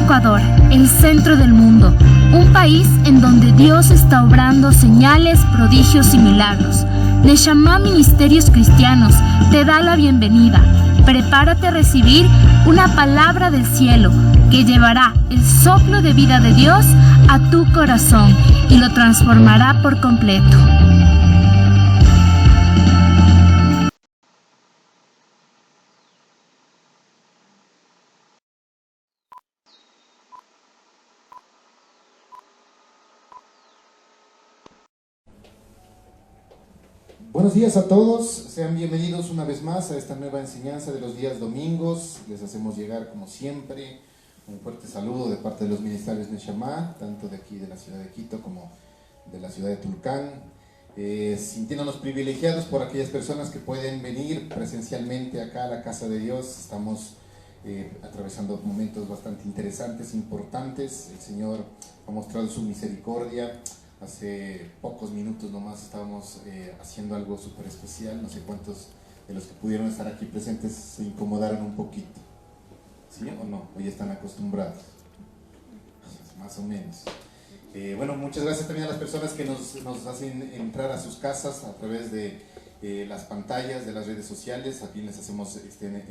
Ecuador, el centro del mundo, un país en donde Dios está obrando señales, prodigios y milagros. Neshama Ministerios Cristianos te da la bienvenida. Prepárate a recibir una palabra del cielo que llevará el soplo de vida de Dios a tu corazón y lo transformará por completo. Buenos días a todos, sean bienvenidos una vez más a esta nueva enseñanza de los días domingos. Les hacemos llegar, como siempre, un fuerte saludo de parte de los ministerios Neshama, tanto de aquí de la ciudad de Quito como de la ciudad de Tulcán, sintiéndonos privilegiados por aquellas personas que pueden venir presencialmente acá a la casa de Dios. Estamos atravesando momentos bastante interesantes, importantes. El Señor ha mostrado su misericordia. Hace pocos minutos nomás estábamos haciendo algo súper especial. No sé cuántos de los que pudieron estar aquí presentes se incomodaron un poquito. ¿Sí o no? Hoy están acostumbrados. Más o menos. Bueno, muchas gracias también a las personas que nos hacen entrar a sus casas a través de las pantallas de las redes sociales. Aquí les hacemos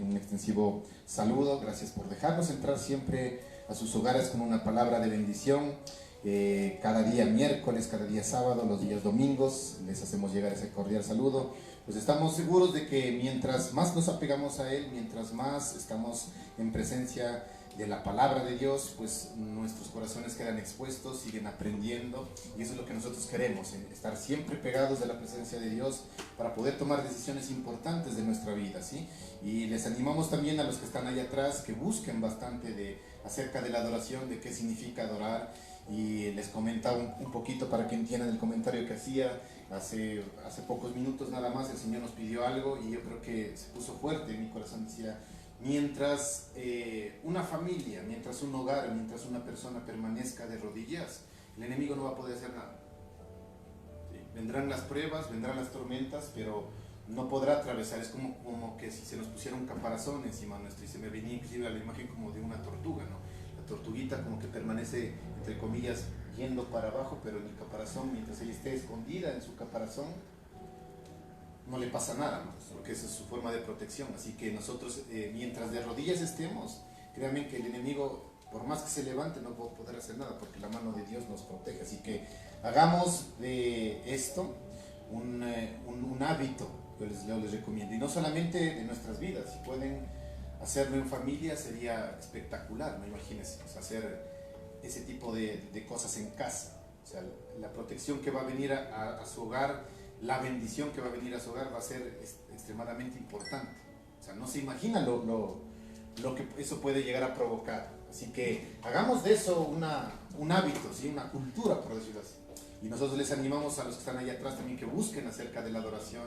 un extensivo saludo. Gracias por dejarnos entrar siempre a sus hogares con una palabra de bendición. Cada día miércoles, cada día sábado, los días domingos les hacemos llegar ese cordial saludo. Pues estamos seguros de que mientras más nos apegamos a Él, mientras más estamos en presencia de la palabra de Dios, pues nuestros corazones quedan expuestos, siguen aprendiendo, y eso es lo que nosotros queremos, estar siempre pegados de la presencia de Dios para poder tomar decisiones importantes de nuestra vida, ¿sí? Y les animamos también a los que están allá atrás que busquen bastante acerca de la adoración, de qué significa adorar. Y les comentaba un poquito para que entiendan el comentario que hacía hace pocos minutos nada más. El Señor nos pidió algo y yo creo que se puso fuerte en mi corazón. Decía, mientras una familia, mientras un hogar, mientras una persona permanezca de rodillas, el enemigo no va a poder hacer nada. ¿Sí? Vendrán las pruebas, vendrán las tormentas, pero no podrá atravesar. Es como que si se nos pusiera un caparazón encima nuestro, y se me venía inclusive la imagen como de una tortuga, ¿no? Tortuguita como que permanece, entre comillas, yendo para abajo, pero en el caparazón, mientras ella esté escondida en su caparazón, no le pasa nada, ¿no? Porque esa es su forma de protección. Así que nosotros, mientras de rodillas estemos, créanme que el enemigo, por más que se levante, no va a poder hacer nada, porque la mano de Dios nos protege. Así que hagamos de esto un hábito que les recomiendo, y no solamente de nuestras vidas. Si pueden hacerlo en familia sería espectacular, ¿no? Imagínense, pues, hacer ese tipo de cosas en casa. O sea, la protección que va a venir a su hogar, la bendición que va a venir a su hogar va a ser extremadamente importante. O sea, no se imagina lo que eso puede llegar a provocar. Así que hagamos de eso un hábito, ¿sí? Una cultura, por decirlo así. Y nosotros les animamos a los que están allá atrás también que busquen acerca de la adoración,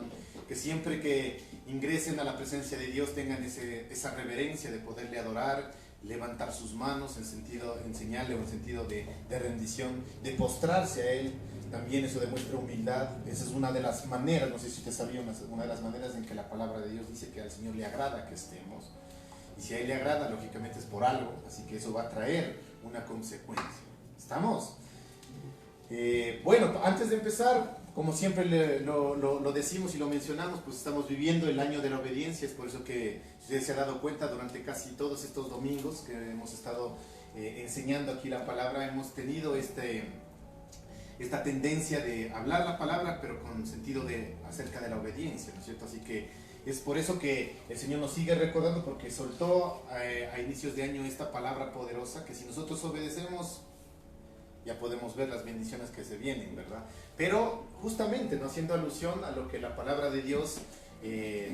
que siempre que ingresen a la presencia de Dios tengan esa reverencia de poderle adorar, levantar sus manos en señal o en sentido de rendición, de postrarse a Él. También eso demuestra humildad. Esa es una de las maneras, no sé si usted sabía, una de las maneras en que la palabra de Dios dice que al Señor le agrada que estemos. Y si a Él le agrada, lógicamente es por algo, así que eso va a traer una consecuencia. ¿Estamos? Bueno, antes de empezar, como siempre lo decimos y lo mencionamos, pues estamos viviendo el año de la obediencia. Es por eso que usted se ha dado cuenta durante casi todos estos domingos que hemos estado enseñando aquí la palabra, hemos tenido esta tendencia de hablar la palabra, pero con sentido acerca de la obediencia, ¿no es cierto? Así que es por eso que el Señor nos sigue recordando, porque soltó a inicios de año esta palabra poderosa, que si nosotros obedecemos, ya podemos ver las bendiciones que se vienen, ¿verdad? Pero justamente, no haciendo alusión a lo que la palabra de Dios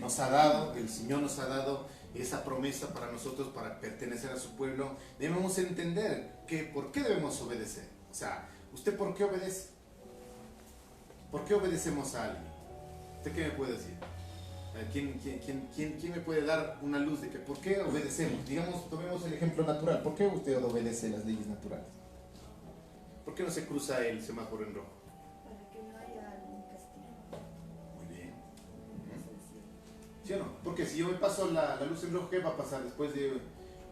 nos ha dado, el Señor nos ha dado esa promesa para nosotros, para pertenecer a su pueblo, debemos entender que por qué debemos obedecer. O sea, ¿usted por qué obedece? ¿Por qué obedecemos a alguien? ¿Usted qué me puede decir? ¿Quién me puede dar una luz de que por qué obedecemos? Digamos, tomemos el ejemplo natural. ¿Por qué usted obedece las leyes naturales? ¿Por qué no se cruza el semáforo en rojo? Para que no haya algún castigo. Muy bien. ¿Sí o no? Porque si yo me paso la luz en rojo, ¿qué va a pasar después de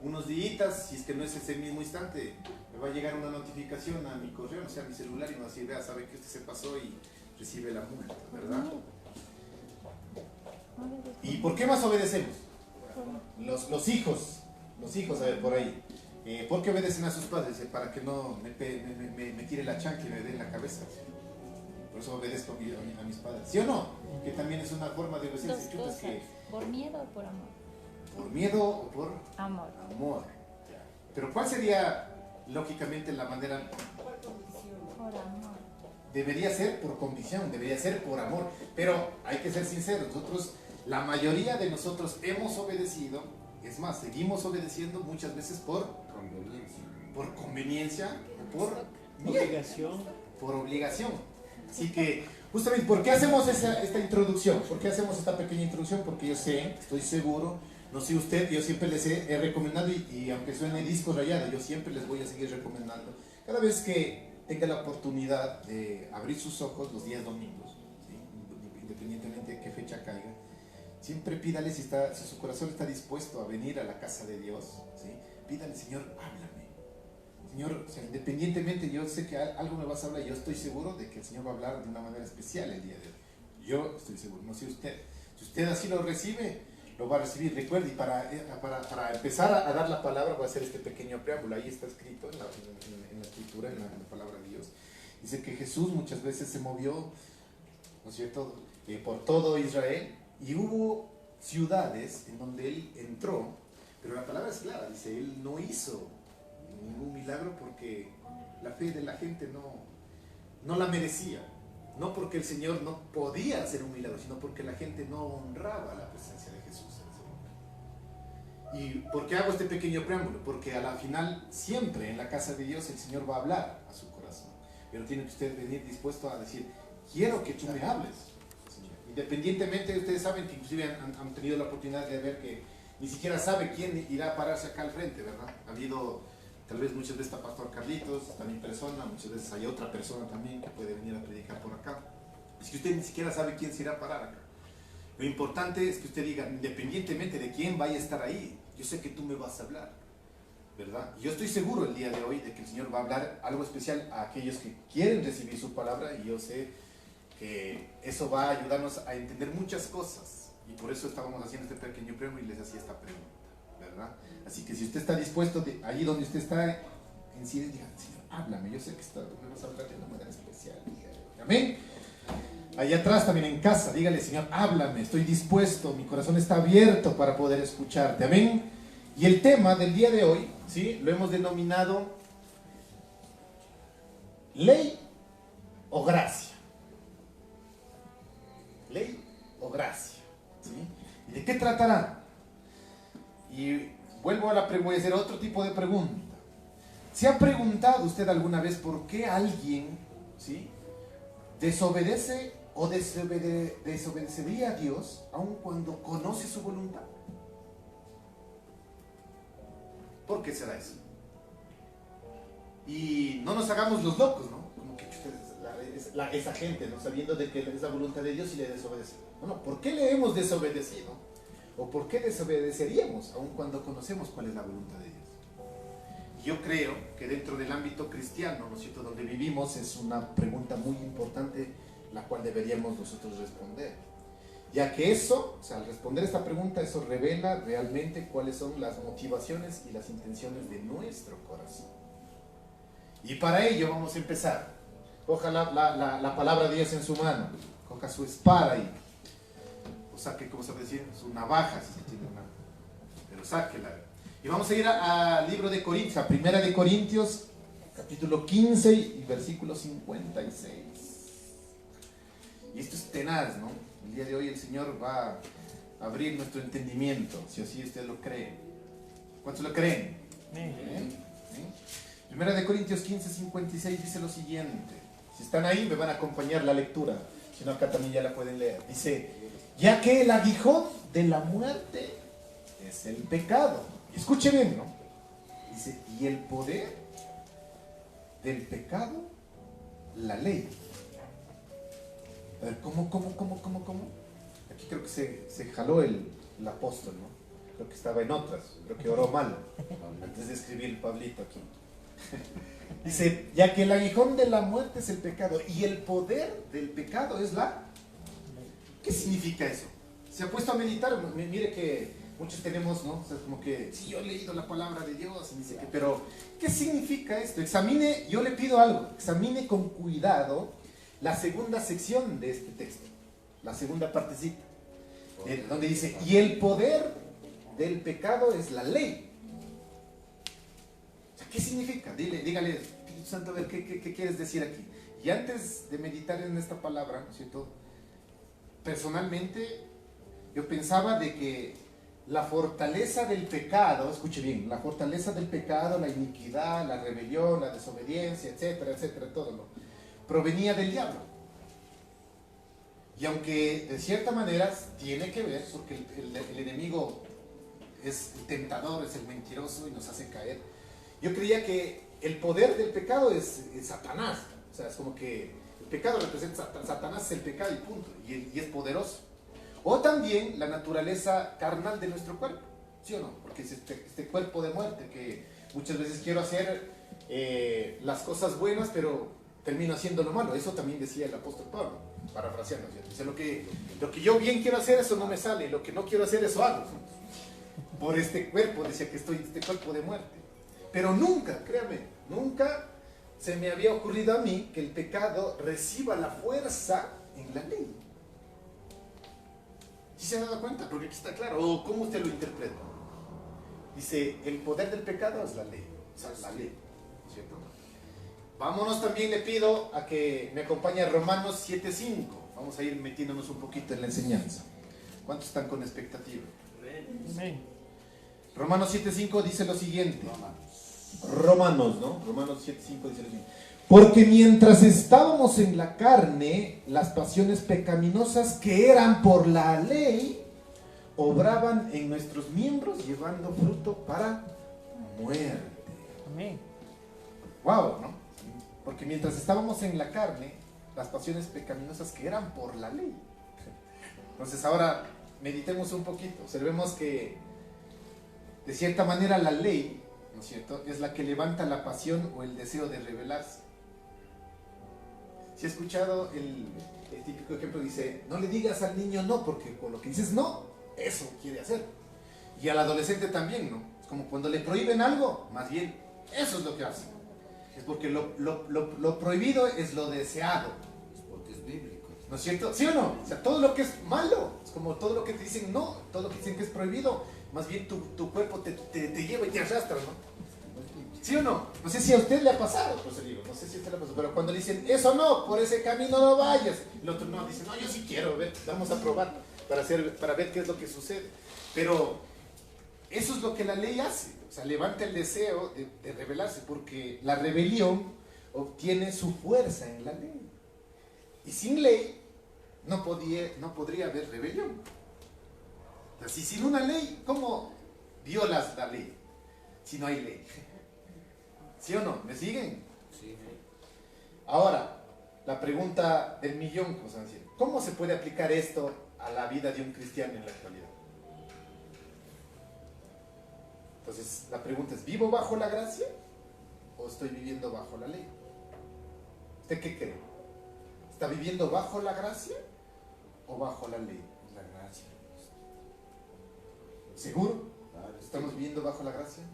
unos días, si es que no es ese mismo instante, me va a llegar una notificación a mi correo, no sé, a mi celular, y me va a decir, vea, sabe que usted se pasó y recibe la multa, ¿verdad? ¿Y por qué más obedecemos? Los hijos, a ver, por ahí. ¿Por qué obedecen a sus padres? Para que no me tire la chancla y me dé en la cabeza. Por eso obedezco a mis padres. ¿Sí o no? Que también es una forma de obedecer. Dos cosas. ¿Por miedo o por amor? ¿Por miedo o por amor? Amor. Pero ¿cuál sería, lógicamente, la manera? Por amor. Debería ser por convicción, debería ser por amor. Pero hay que ser sinceros, la mayoría de nosotros hemos obedecido, es más, seguimos obedeciendo muchas veces por conveniencia o por obligación. Por obligación. Así que, justamente, ¿por qué hacemos esta introducción? ¿Por qué hacemos esta pequeña introducción? Porque yo sé, estoy seguro, no sé usted, yo siempre les he recomendado, y aunque suene disco rayado, yo siempre les voy a seguir recomendando. Cada vez que tenga la oportunidad de abrir sus ojos los días domingos, ¿sí? Independientemente de qué fecha caiga, siempre pídale, si su corazón está dispuesto a venir a la casa de Dios, ¿sí? Pídale, Señor, háblame. Señor, o sea, independientemente, yo sé que algo me vas a hablar, y yo estoy seguro de que el Señor va a hablar de una manera especial el día de hoy. Yo estoy seguro, no sé usted. Si usted así lo recibe, lo va a recibir. Recuerde, y para empezar a dar la palabra, voy a hacer este pequeño preámbulo. Ahí está escrito en la escritura, en la palabra de Dios. Dice que Jesús muchas veces se movió, ¿no es cierto?, por todo Israel, y hubo ciudades en donde Él entró, pero la palabra es clara, dice, Él no hizo ningún milagro porque la fe de la gente no la merecía. No porque el Señor no podía hacer un milagro, sino porque la gente no honraba la presencia de Jesús en ese momento. ¿Y por qué hago este pequeño preámbulo? Porque a la final, siempre en la casa de Dios, el Señor va a hablar a su corazón. Pero tiene que usted venir dispuesto a decir, quiero que tú me hables, Señor. Independientemente, ustedes saben que inclusive han tenido la oportunidad de ver que ni siquiera sabe quién irá a pararse acá al frente, ¿verdad? Ha habido, tal vez muchas veces está Pastor Carlitos, también persona, muchas veces hay otra persona también que puede venir a predicar por acá. Es que usted ni siquiera sabe quién se irá a parar acá. Lo importante es que usted diga, independientemente de quién vaya a estar ahí, yo sé que tú me vas a hablar, ¿verdad? Yo estoy seguro el día de hoy de que el Señor va a hablar algo especial a aquellos que quieren recibir su palabra, y yo sé que eso va a ayudarnos a entender muchas cosas, y por eso estábamos haciendo este pequeño premio y les hacía esta pregunta, ¿verdad? Así que si usted está dispuesto, allí donde usted está, en sí, diga, Señor, háblame, yo sé que me vas a hablar de una manera especial. Amén. Allá atrás también en casa, dígale, Señor, háblame, estoy dispuesto, mi corazón está abierto para poder escucharte. Amén. Y el tema del día de hoy, ¿sí?, lo hemos denominado ley o gracia. Ley o gracia, ¿sí? ¿Y de qué tratará? Y vuelvo voy a hacer otro tipo de pregunta. ¿Se ha preguntado usted alguna vez por qué alguien, ¿sí?, desobedece o desobedecería a Dios aun cuando conoce su voluntad? ¿Por qué será eso? Y no nos hagamos los locos, ¿no? Como que esa gente, ¿no?, sabiendo de que es la voluntad de Dios y le desobedece. Bueno, ¿por qué le hemos desobedecido? ¿O por qué desobedeceríamos aun cuando conocemos cuál es la voluntad de Dios? Yo creo que dentro del ámbito cristiano, ¿no es cierto?, donde vivimos, es una pregunta muy importante la cual deberíamos nosotros responder. Ya que eso, o sea, al responder esta pregunta, eso revela realmente cuáles son las motivaciones y las intenciones de nuestro corazón. Y para ello vamos a empezar. Coja la palabra de Dios en su mano, coja su espada ahí, o saque, ¿cómo se puede decir?, su navaja, si tiene una, pero sáquela. Y vamos a ir al libro de Corintios, a Primera de Corintios, capítulo 15 y versículo 56. Y esto es tenaz, ¿no? El día de hoy el Señor va a abrir nuestro entendimiento, si así usted lo cree. ¿Cuántos lo creen? ¿Sí? Primera de Corintios 15, 56 dice lo siguiente. Si están ahí me van a acompañar la lectura, si no acá también ya la pueden leer. Dice, ya que el aguijón de la muerte es el pecado. Y escuche bien, ¿no? Dice, y el poder del pecado, la ley. A ver, ¿cómo? Aquí creo que se jaló el apóstol, ¿no? creo que estaba en otras, creo que oró mal, antes de escribir Pablito aquí. Dice, ya que el aguijón de la muerte es el pecado y el poder del pecado es la... ¿Qué significa eso? Se ha puesto a meditar, mire que muchos tenemos, ¿no? O sea, como que, sí, yo he leído la palabra de Dios, y dice que, pero, ¿qué significa esto? Examine, yo le pido algo, examine con cuidado la segunda sección de este texto, la segunda partecita, donde dice, y el poder del pecado es la ley. O sea, ¿qué significa? Dígale, Espíritu Santo, a ver, ¿qué quieres decir aquí? Y antes de meditar en esta palabra, ¿no es cierto? Personalmente, yo pensaba de que la fortaleza del pecado, escuche bien, la fortaleza del pecado, la iniquidad, la rebelión, la desobediencia, etcétera, etcétera, todo lo provenía del diablo. Y aunque de cierta manera tiene que ver, porque el enemigo es el tentador, es el mentiroso y nos hace caer, yo creía que el poder del pecado es Satanás. O sea, es como que el pecado representa, Satanás es el pecado y punto, y es poderoso. O también la naturaleza carnal de nuestro cuerpo, ¿sí o no? Porque es este cuerpo de muerte que muchas veces quiero hacer las cosas buenas, pero termino haciendo lo malo. Eso también decía el apóstol Pablo, parafraseando. Dice, lo que yo bien quiero hacer, eso no me sale, lo que no quiero hacer, eso hago. Por este cuerpo, decía que estoy, este cuerpo de muerte. Pero nunca, créame, nunca se me había ocurrido a mí que el pecado reciba la fuerza en la ley. ¿Sí se ha dado cuenta? Porque aquí está claro. ¿O cómo usted lo interpreta? Dice, el poder del pecado es la ley. O sea, la ley. ¿Cierto? Vámonos también, le pido a que me acompañe a Romanos 7:5. Vamos a ir metiéndonos un poquito en la enseñanza. ¿Cuántos están con expectativa? Amén. Romanos 7:5 dice lo siguiente. Romanos 7:5 dice lo siguiente. Porque mientras estábamos en la carne, las pasiones pecaminosas que eran por la ley, obraban en nuestros miembros, llevando fruto para muerte. Amén. Wow, ¿no? Porque mientras estábamos en la carne, las pasiones pecaminosas que eran por la ley. Entonces ahora meditemos un poquito, observemos que de cierta manera la ley, ¿no es cierto?, es la que levanta la pasión o el deseo de rebelarse. Si he escuchado el típico ejemplo, dice, no le digas al niño no, porque con lo que dices no, eso quiere hacer. Y al adolescente también, ¿no? Es como cuando le prohíben algo, más bien, eso es lo que hace. Es porque lo prohibido es lo deseado. Es porque es bíblico. ¿No es cierto? ¿Sí o no? O sea, todo lo que es malo, es como todo lo que te dicen no, todo lo que dicen que es prohibido, más bien tu cuerpo te lleva y te arrastra, ¿no? ¿Sí o no? No sé si a usted le ha pasado, pues digo, no sé si a usted le ha pasado, pero cuando le dicen, eso no, por ese camino no vayas, el otro no, dice, no, yo sí quiero, ver, vamos a probar para ver qué es lo que sucede. Pero eso es lo que la ley hace, o sea, levanta el deseo de rebelarse, porque la rebelión obtiene su fuerza en la ley. Y sin ley no podría haber rebelión. O sea, si sin una ley, ¿cómo violas la ley? Si no hay ley. ¿Sí o no? ¿Me siguen? Sí. Ahora, la pregunta del millón, ¿cómo se puede aplicar esto a la vida de un cristiano en la actualidad? Entonces, la pregunta es, ¿vivo bajo la gracia o estoy viviendo bajo la ley? ¿Usted qué cree? ¿Está viviendo bajo la gracia o bajo la ley? La gracia. ¿Seguro? Claro, ¿Estamos viviendo bajo la gracia?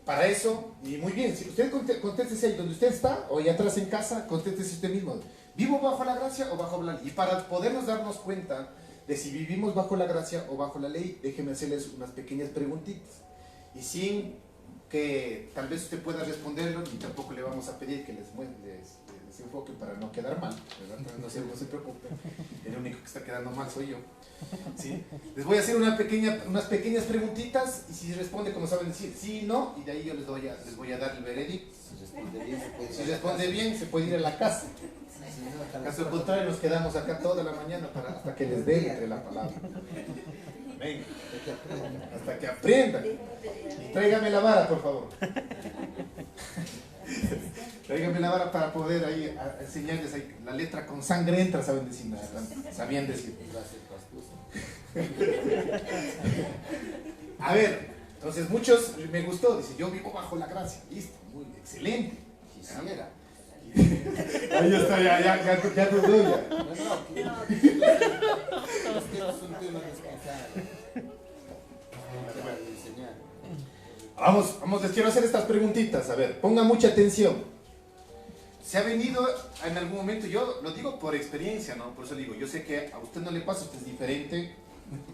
Para eso, y muy bien, si usted contéstese ahí donde usted está, o allá atrás en casa, contéstese usted mismo. ¿Vivo bajo la gracia o bajo la ley? Y para podernos darnos cuenta de si vivimos bajo la gracia o bajo la ley, déjenme hacerles unas pequeñas preguntitas. Y sin que tal vez usted pueda responderlo, y tampoco le vamos a pedir que les enfoquen para no quedar mal, ¿verdad? No se preocupen, el único que está quedando mal soy yo. ¿Sí? Les voy a hacer unas pequeñas preguntitas, y si responde, como saben decir, sí, no, y de ahí yo les voy a dar el veredicto. Si responde bien, se puede ir a la casa. Caso contrario, nos quedamos acá toda la mañana hasta que les dé entre la palabra. Venga, hasta que aprendan. Y tráigame la vara, por favor. Tráigame la vara para poder ahí enseñarles ahí. La letra con sangre entra, saben decir. Sabían decir. A ver, entonces muchos, me gustó, dice, yo vivo bajo la gracia. Listo, muy excelente. Quisiera. Ahí está, ya dudó ya. No, es un tema responsable. Para enseñar. Vamos, les quiero hacer estas preguntitas. A ver, pongan mucha atención. Se ha venido en algún momento, yo lo digo por experiencia, ¿no? Por eso digo, yo sé que a usted no le pasa, usted es diferente.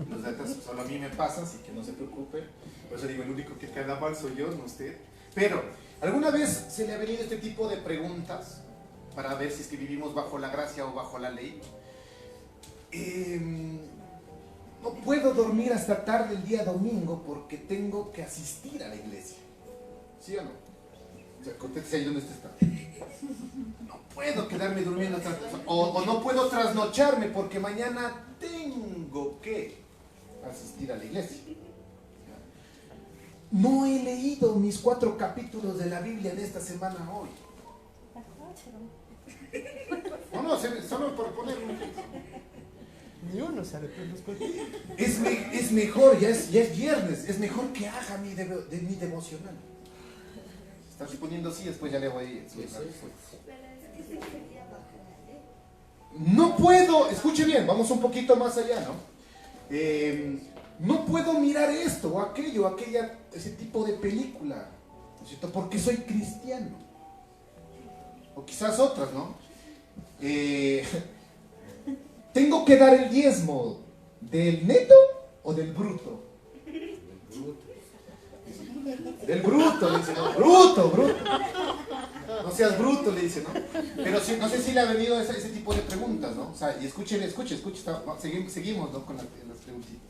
Los datos solo a mí me pasan, así que no se preocupe. Por eso digo, el único que queda mal soy yo, no usted. Pero, ¿alguna vez se le ha venido este tipo de preguntas para ver si es que vivimos bajo la gracia o bajo la ley? No puedo dormir hasta tarde el día domingo porque tengo que asistir a la iglesia. ¿Sí o no? O sea, contéstese ahí donde usted está. No puedo quedarme durmiendo hasta... O no puedo trasnocharme porque mañana tengo que asistir a la iglesia. No he leído mis 4 capítulos de la Biblia en esta semana hoy. No, solo por poner un ejemplo. Ni uno sabe por los cuatro. Es mejor, ya es viernes, es mejor que haga mi devocional. Está respondiendo sí, después ya le voy a ir. Sí, sí. Pero es que se quería bajo la ley. No puedo, escuche bien, vamos un poquito más allá, ¿no? No puedo mirar esto o aquello, ese tipo de película, ¿no es cierto? Porque soy cristiano. O quizás otras, ¿no? ¿Tengo que dar el diezmo del neto o del bruto? Del bruto, le dice, no, bruto. No seas bruto, le dice, ¿no? Pero sí, no sé si le ha venido ese tipo de preguntas, ¿no? O sea, y escuche, seguimos, ¿no? Con las preguntitas.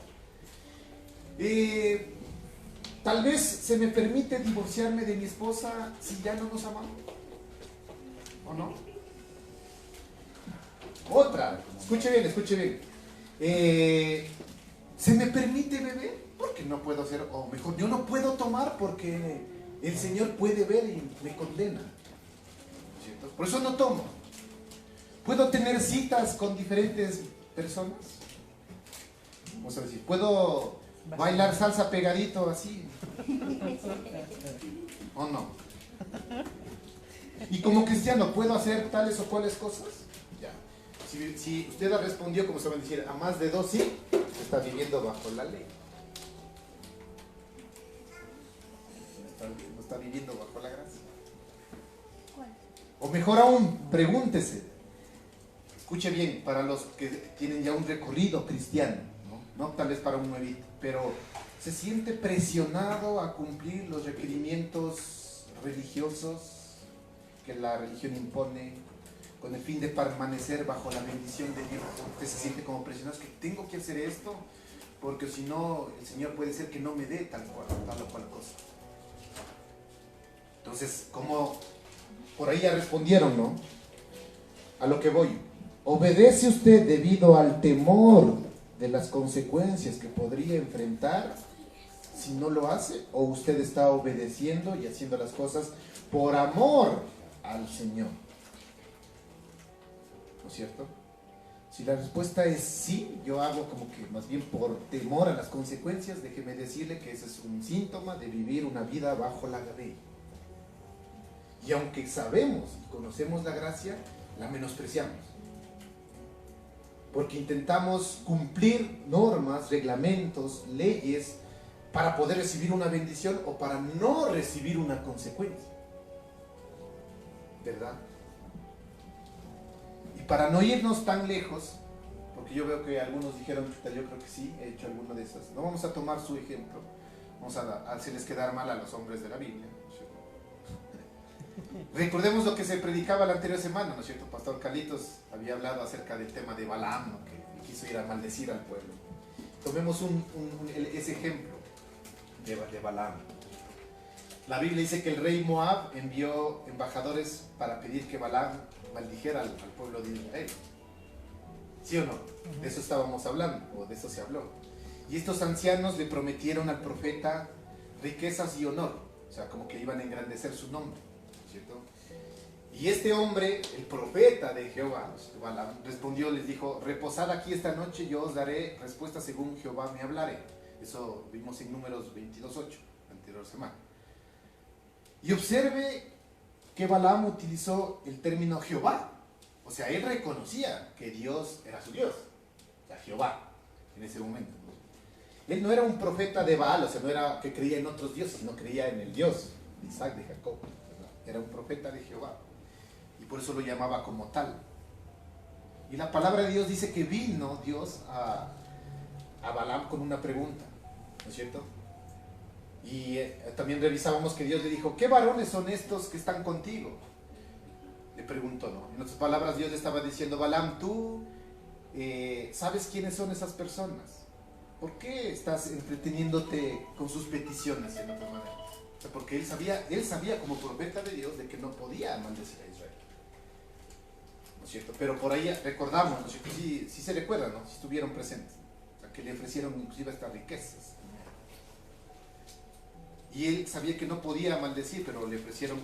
Tal vez se me permite divorciarme de mi esposa si ya no nos amamos. ¿O no? Otra, escuche bien. ¿Se me permite beber? Porque no puedo hacer, o mejor, yo no puedo tomar porque el Señor puede ver y me condena. ¿Cierto? Por eso no tomo. ¿Puedo tener citas con diferentes personas? Vamos a decir, ¿puedo bailar salsa pegadito así? ¿O no? Y como cristiano, ¿puedo hacer tales o cuales cosas? Ya. Si usted ha respondido, como se va a decir, a más de 2 sí, está viviendo bajo la ley. No está viviendo bajo la gracia. O mejor aún, pregúntese. Escuche bien, para los que tienen ya un recorrido cristiano, no tal vez para un nuevito, pero se siente presionado a cumplir los requerimientos religiosos que la religión impone con el fin de permanecer bajo la bendición de Dios. Usted se siente como presionado, es que tengo que hacer esto porque si no el Señor puede ser que no me dé tal o cual cosa. Entonces, como por ahí ya respondieron, ¿no? A lo que voy. ¿Obedece usted debido al temor de las consecuencias que podría enfrentar si no lo hace? ¿O usted está obedeciendo y haciendo las cosas por amor al Señor? ¿No es cierto? Si la respuesta es sí, yo hago como que más bien por temor a las consecuencias, déjeme decirle que ese es un síntoma de vivir una vida bajo la ley. Y aunque sabemos y conocemos la gracia, la menospreciamos. Porque intentamos cumplir normas, reglamentos, leyes para poder recibir una bendición o para no recibir una consecuencia. ¿Verdad? Y para no irnos tan lejos, porque yo veo que algunos dijeron, yo creo que sí, he hecho alguno de esas. No vamos a tomar su ejemplo, vamos a hacerles quedar mal a los hombres de la Biblia. Recordemos lo que se predicaba la anterior semana, ¿no es cierto? Pastor Carlitos había hablado acerca del tema de Balaam, ¿no? Que quiso ir a maldecir al pueblo. Tomemos ese ejemplo de Balaam. La Biblia dice que el rey Moab envió embajadores para pedir que Balaam maldijera al pueblo de Israel. ¿Sí o no? De eso estábamos hablando, o de eso se habló. Y estos ancianos le prometieron al profeta riquezas y honor, o sea, como que iban a engrandecer su nombre, ¿cierto? Y este hombre, el profeta de Jehová, Balaam, respondió, les dijo, reposad aquí esta noche, yo os daré respuesta según Jehová me hablare. Eso vimos en Números 22:8, anterior semana. Y observe que Balaam utilizó el término Jehová. O sea, él reconocía que Dios era su Dios. O sea, Jehová, en ese momento. Él no era un profeta de Baal, o sea, no era que creía en otros dioses, sino creía en el Dios de Isaac, de Jacob. Era un profeta de Jehová. Y por eso lo llamaba como tal. Y la palabra de Dios dice que vino Dios a Balaam con una pregunta, ¿no es cierto? Y también revisábamos que Dios le dijo, ¿qué varones son estos que están contigo? Le preguntó, ¿no? En otras palabras, Dios le estaba diciendo, Balaam, tú sabes quiénes son esas personas. ¿Por qué estás entreteniéndote con sus peticiones, en otra manera? O sea, porque él sabía como profeta de Dios de que no podía maldecir a Israel. ¿No es cierto? Pero por ahí recordamos, ¿no es cierto? Sí se recuerdan, ¿no? Si estuvieron presentes. O sea, que le ofrecieron inclusive estas riquezas. Y él sabía que no podía maldecir, pero le ofrecieron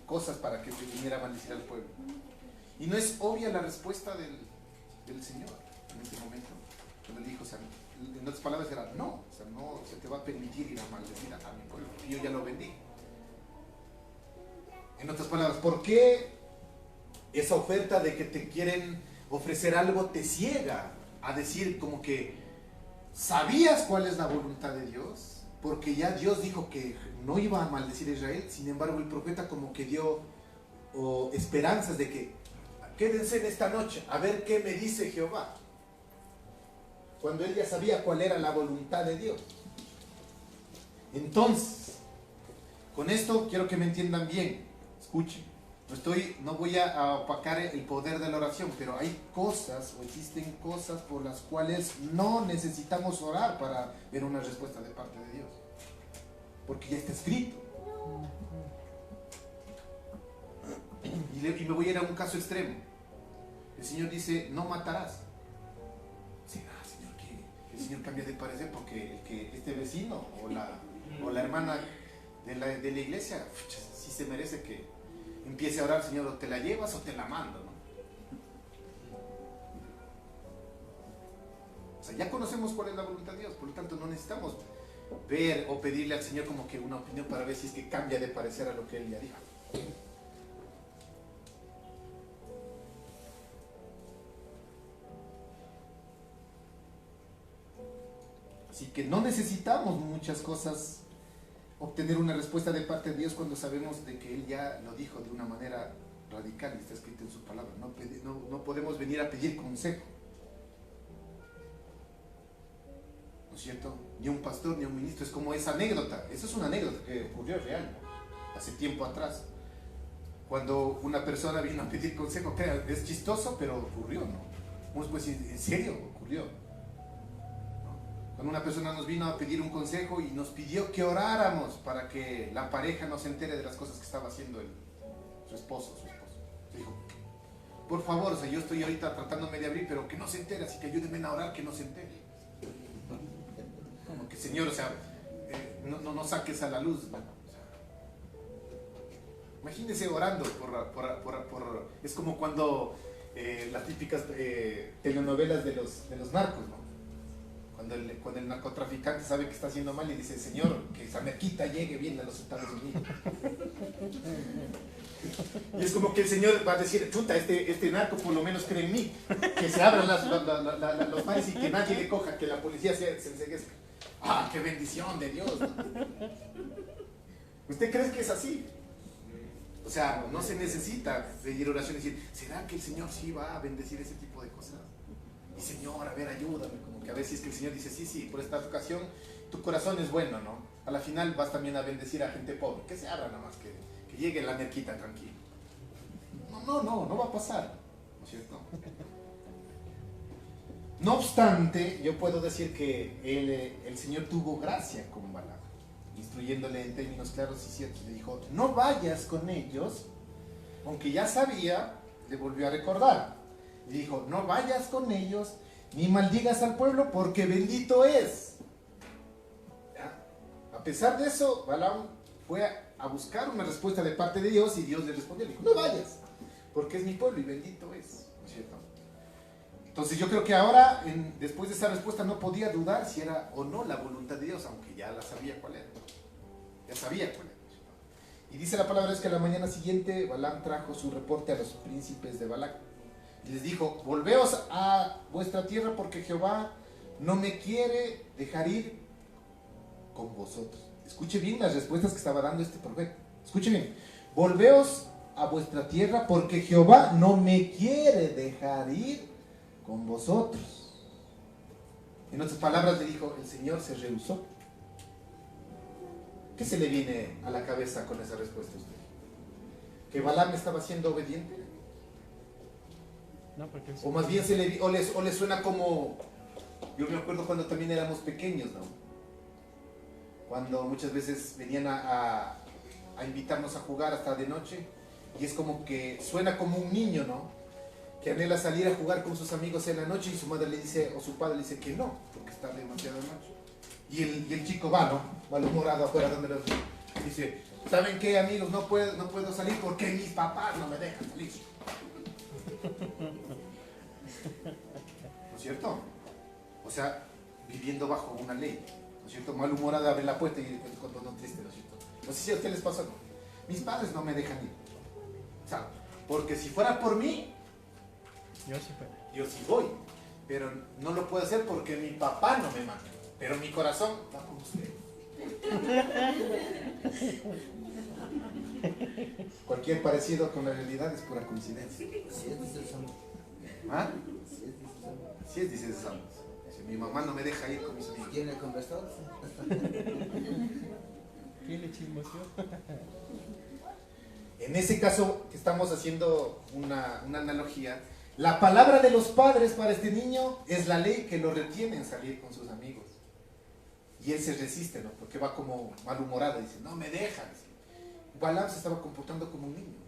cosas para que viniera a maldecir al pueblo. Y no es obvia la respuesta del Señor en ese momento. Cuando le dijo, o sea, en otras palabras era, no, o sea, no se te va a permitir ir a maldecir a mi pueblo. Yo ya lo vendí. En otras palabras, ¿por qué esa oferta de que te quieren ofrecer algo te ciega a decir como que sabías cuál es la voluntad de Dios? Porque ya Dios dijo que no iba a maldecir a Israel. Sin embargo, el profeta como que dio esperanzas de que quédense en esta noche a ver qué me dice Jehová, cuando él ya sabía cuál era la voluntad de Dios. Entonces, con esto quiero que me entiendan bien. Escuchen, no voy a opacar el poder de la oración, pero hay cosas o existen cosas por las cuales no necesitamos orar para ver una respuesta de parte de Dios, porque ya está escrito. Y me voy a ir a un caso extremo. El Señor dice, no matarás. Señor, que el Señor cambia de parecer porque este vecino o la hermana de la iglesia sí se merece que empiece a orar, Señor, o te la llevas o te la mando, ¿no? O sea, ya conocemos cuál es la voluntad de Dios, por lo tanto no necesitamos ver o pedirle al Señor como que una opinión para ver si es que cambia de parecer a lo que Él ya dijo. Así que no necesitamos muchas cosas obtener una respuesta de parte de Dios cuando sabemos de que Él ya lo dijo de una manera radical y está escrito en su palabra. No podemos venir a pedir consejo, ¿no es cierto? Ni un pastor ni un ministro. Es como esa anécdota. Esa es una anécdota que ocurrió real, ¿no? Hace tiempo atrás, cuando una persona vino a pedir consejo. Es chistoso, pero ocurrió, ¿no? Uno puede decir, ¿en serio? Ocurrió. Cuando una persona nos vino a pedir un consejo y nos pidió que oráramos para que la pareja no se entere de las cosas que estaba haciendo su esposo. Dijo, por favor, o sea, yo estoy ahorita tratándome de abrir, pero que no se entere, así que ayúdenme a orar que no se entere. Como que, Señor, o sea, no saques a la luz, ¿no? O sea, imagínense orando es como cuando las típicas telenovelas de los narcos, ¿no? Cuando el narcotraficante sabe que está haciendo mal y dice, Señor, que esa merquita llegue bien a los Estados Unidos. Y es como que el Señor va a decir, chuta, este narco por lo menos cree en mí, que se abran los pares y que nadie le coja, que la policía se enceguezca. ¡Ah, qué bendición de Dios! ¿Usted cree que es así? O sea, no se necesita pedir oración y decir, ¿será que el Señor sí va a bendecir ese tipo de cosas? Y Señor, a ver, ayúdame, como que a ver si es que el Señor dice, sí, por esta ocasión tu corazón es bueno, ¿no? A la final vas también a bendecir a gente pobre, que se abra nada más, que llegue la merquita tranquilo. No va a pasar, ¿no es cierto? No obstante, yo puedo decir que el Señor tuvo gracia con Balaam, instruyéndole en términos claros y ciertos. Le dijo, no vayas con ellos, aunque ya sabía, le volvió a recordar. Y dijo, no vayas con ellos, ni maldigas al pueblo, porque bendito es. ¿Ya? A pesar de eso, Balaam fue a buscar una respuesta de parte de Dios y Dios le respondió, le dijo, no vayas, porque es mi pueblo y bendito es, ¿no es cierto? Entonces yo creo que ahora, después de esa respuesta, no podía dudar si era o no la voluntad de Dios, aunque ya la sabía cuál era. Ya sabía cuál era. Y dice la palabra es que a la mañana siguiente Balaam trajo su reporte a los príncipes de Balac. Y les dijo, volveos a vuestra tierra porque Jehová no me quiere dejar ir con vosotros. Escuche bien las respuestas que estaba dando este profeta. Escuche bien. Volveos a vuestra tierra porque Jehová no me quiere dejar ir con vosotros. En otras palabras le dijo, el Señor se rehusó. ¿Qué se le viene a la cabeza con esa respuesta a usted? ¿Que Balaam estaba siendo obediente? No, porque O más bien o le suena como, yo me acuerdo cuando también éramos pequeños, ¿no? Cuando muchas veces venían a invitarnos a jugar hasta de noche, y es como que suena como un niño, ¿no? Que anhela salir a jugar con sus amigos en la noche y su madre le dice, o su padre le dice que no, porque está demasiado de noche. Y el chico va, ¿no? Malhumorado afuera donde los dice, ¿saben qué, amigos? No puedo salir porque mis papás no me dejan salir. ¿No es cierto? O sea, viviendo bajo una ley, ¿no es cierto? Malhumorado abre la puerta y el contón triste, ¿no es cierto? No sé si a ustedes les pasa, ¿no? Mis padres no me dejan ir. O sea, porque si fuera por mí, yo sí voy, pero no lo puedo hacer porque mi papá no me manda. Pero mi corazón va con usted. Cualquier parecido con la realidad es pura coincidencia. Así es, dice el Salmo. ¿Ah? Así es, dice el Salmo. Así es, dice el Salmo. Dice, mi mamá no me deja ir con mis amigos. ¿Quién le conversó? ¿Quién le chismoseó? En ese caso que estamos haciendo una analogía, la palabra de los padres para este niño es la ley que lo retiene en salir con sus amigos. Y él se resiste, ¿no? Porque va como malhumorado, dice, no me dejan. Balaam se estaba comportando como un niño.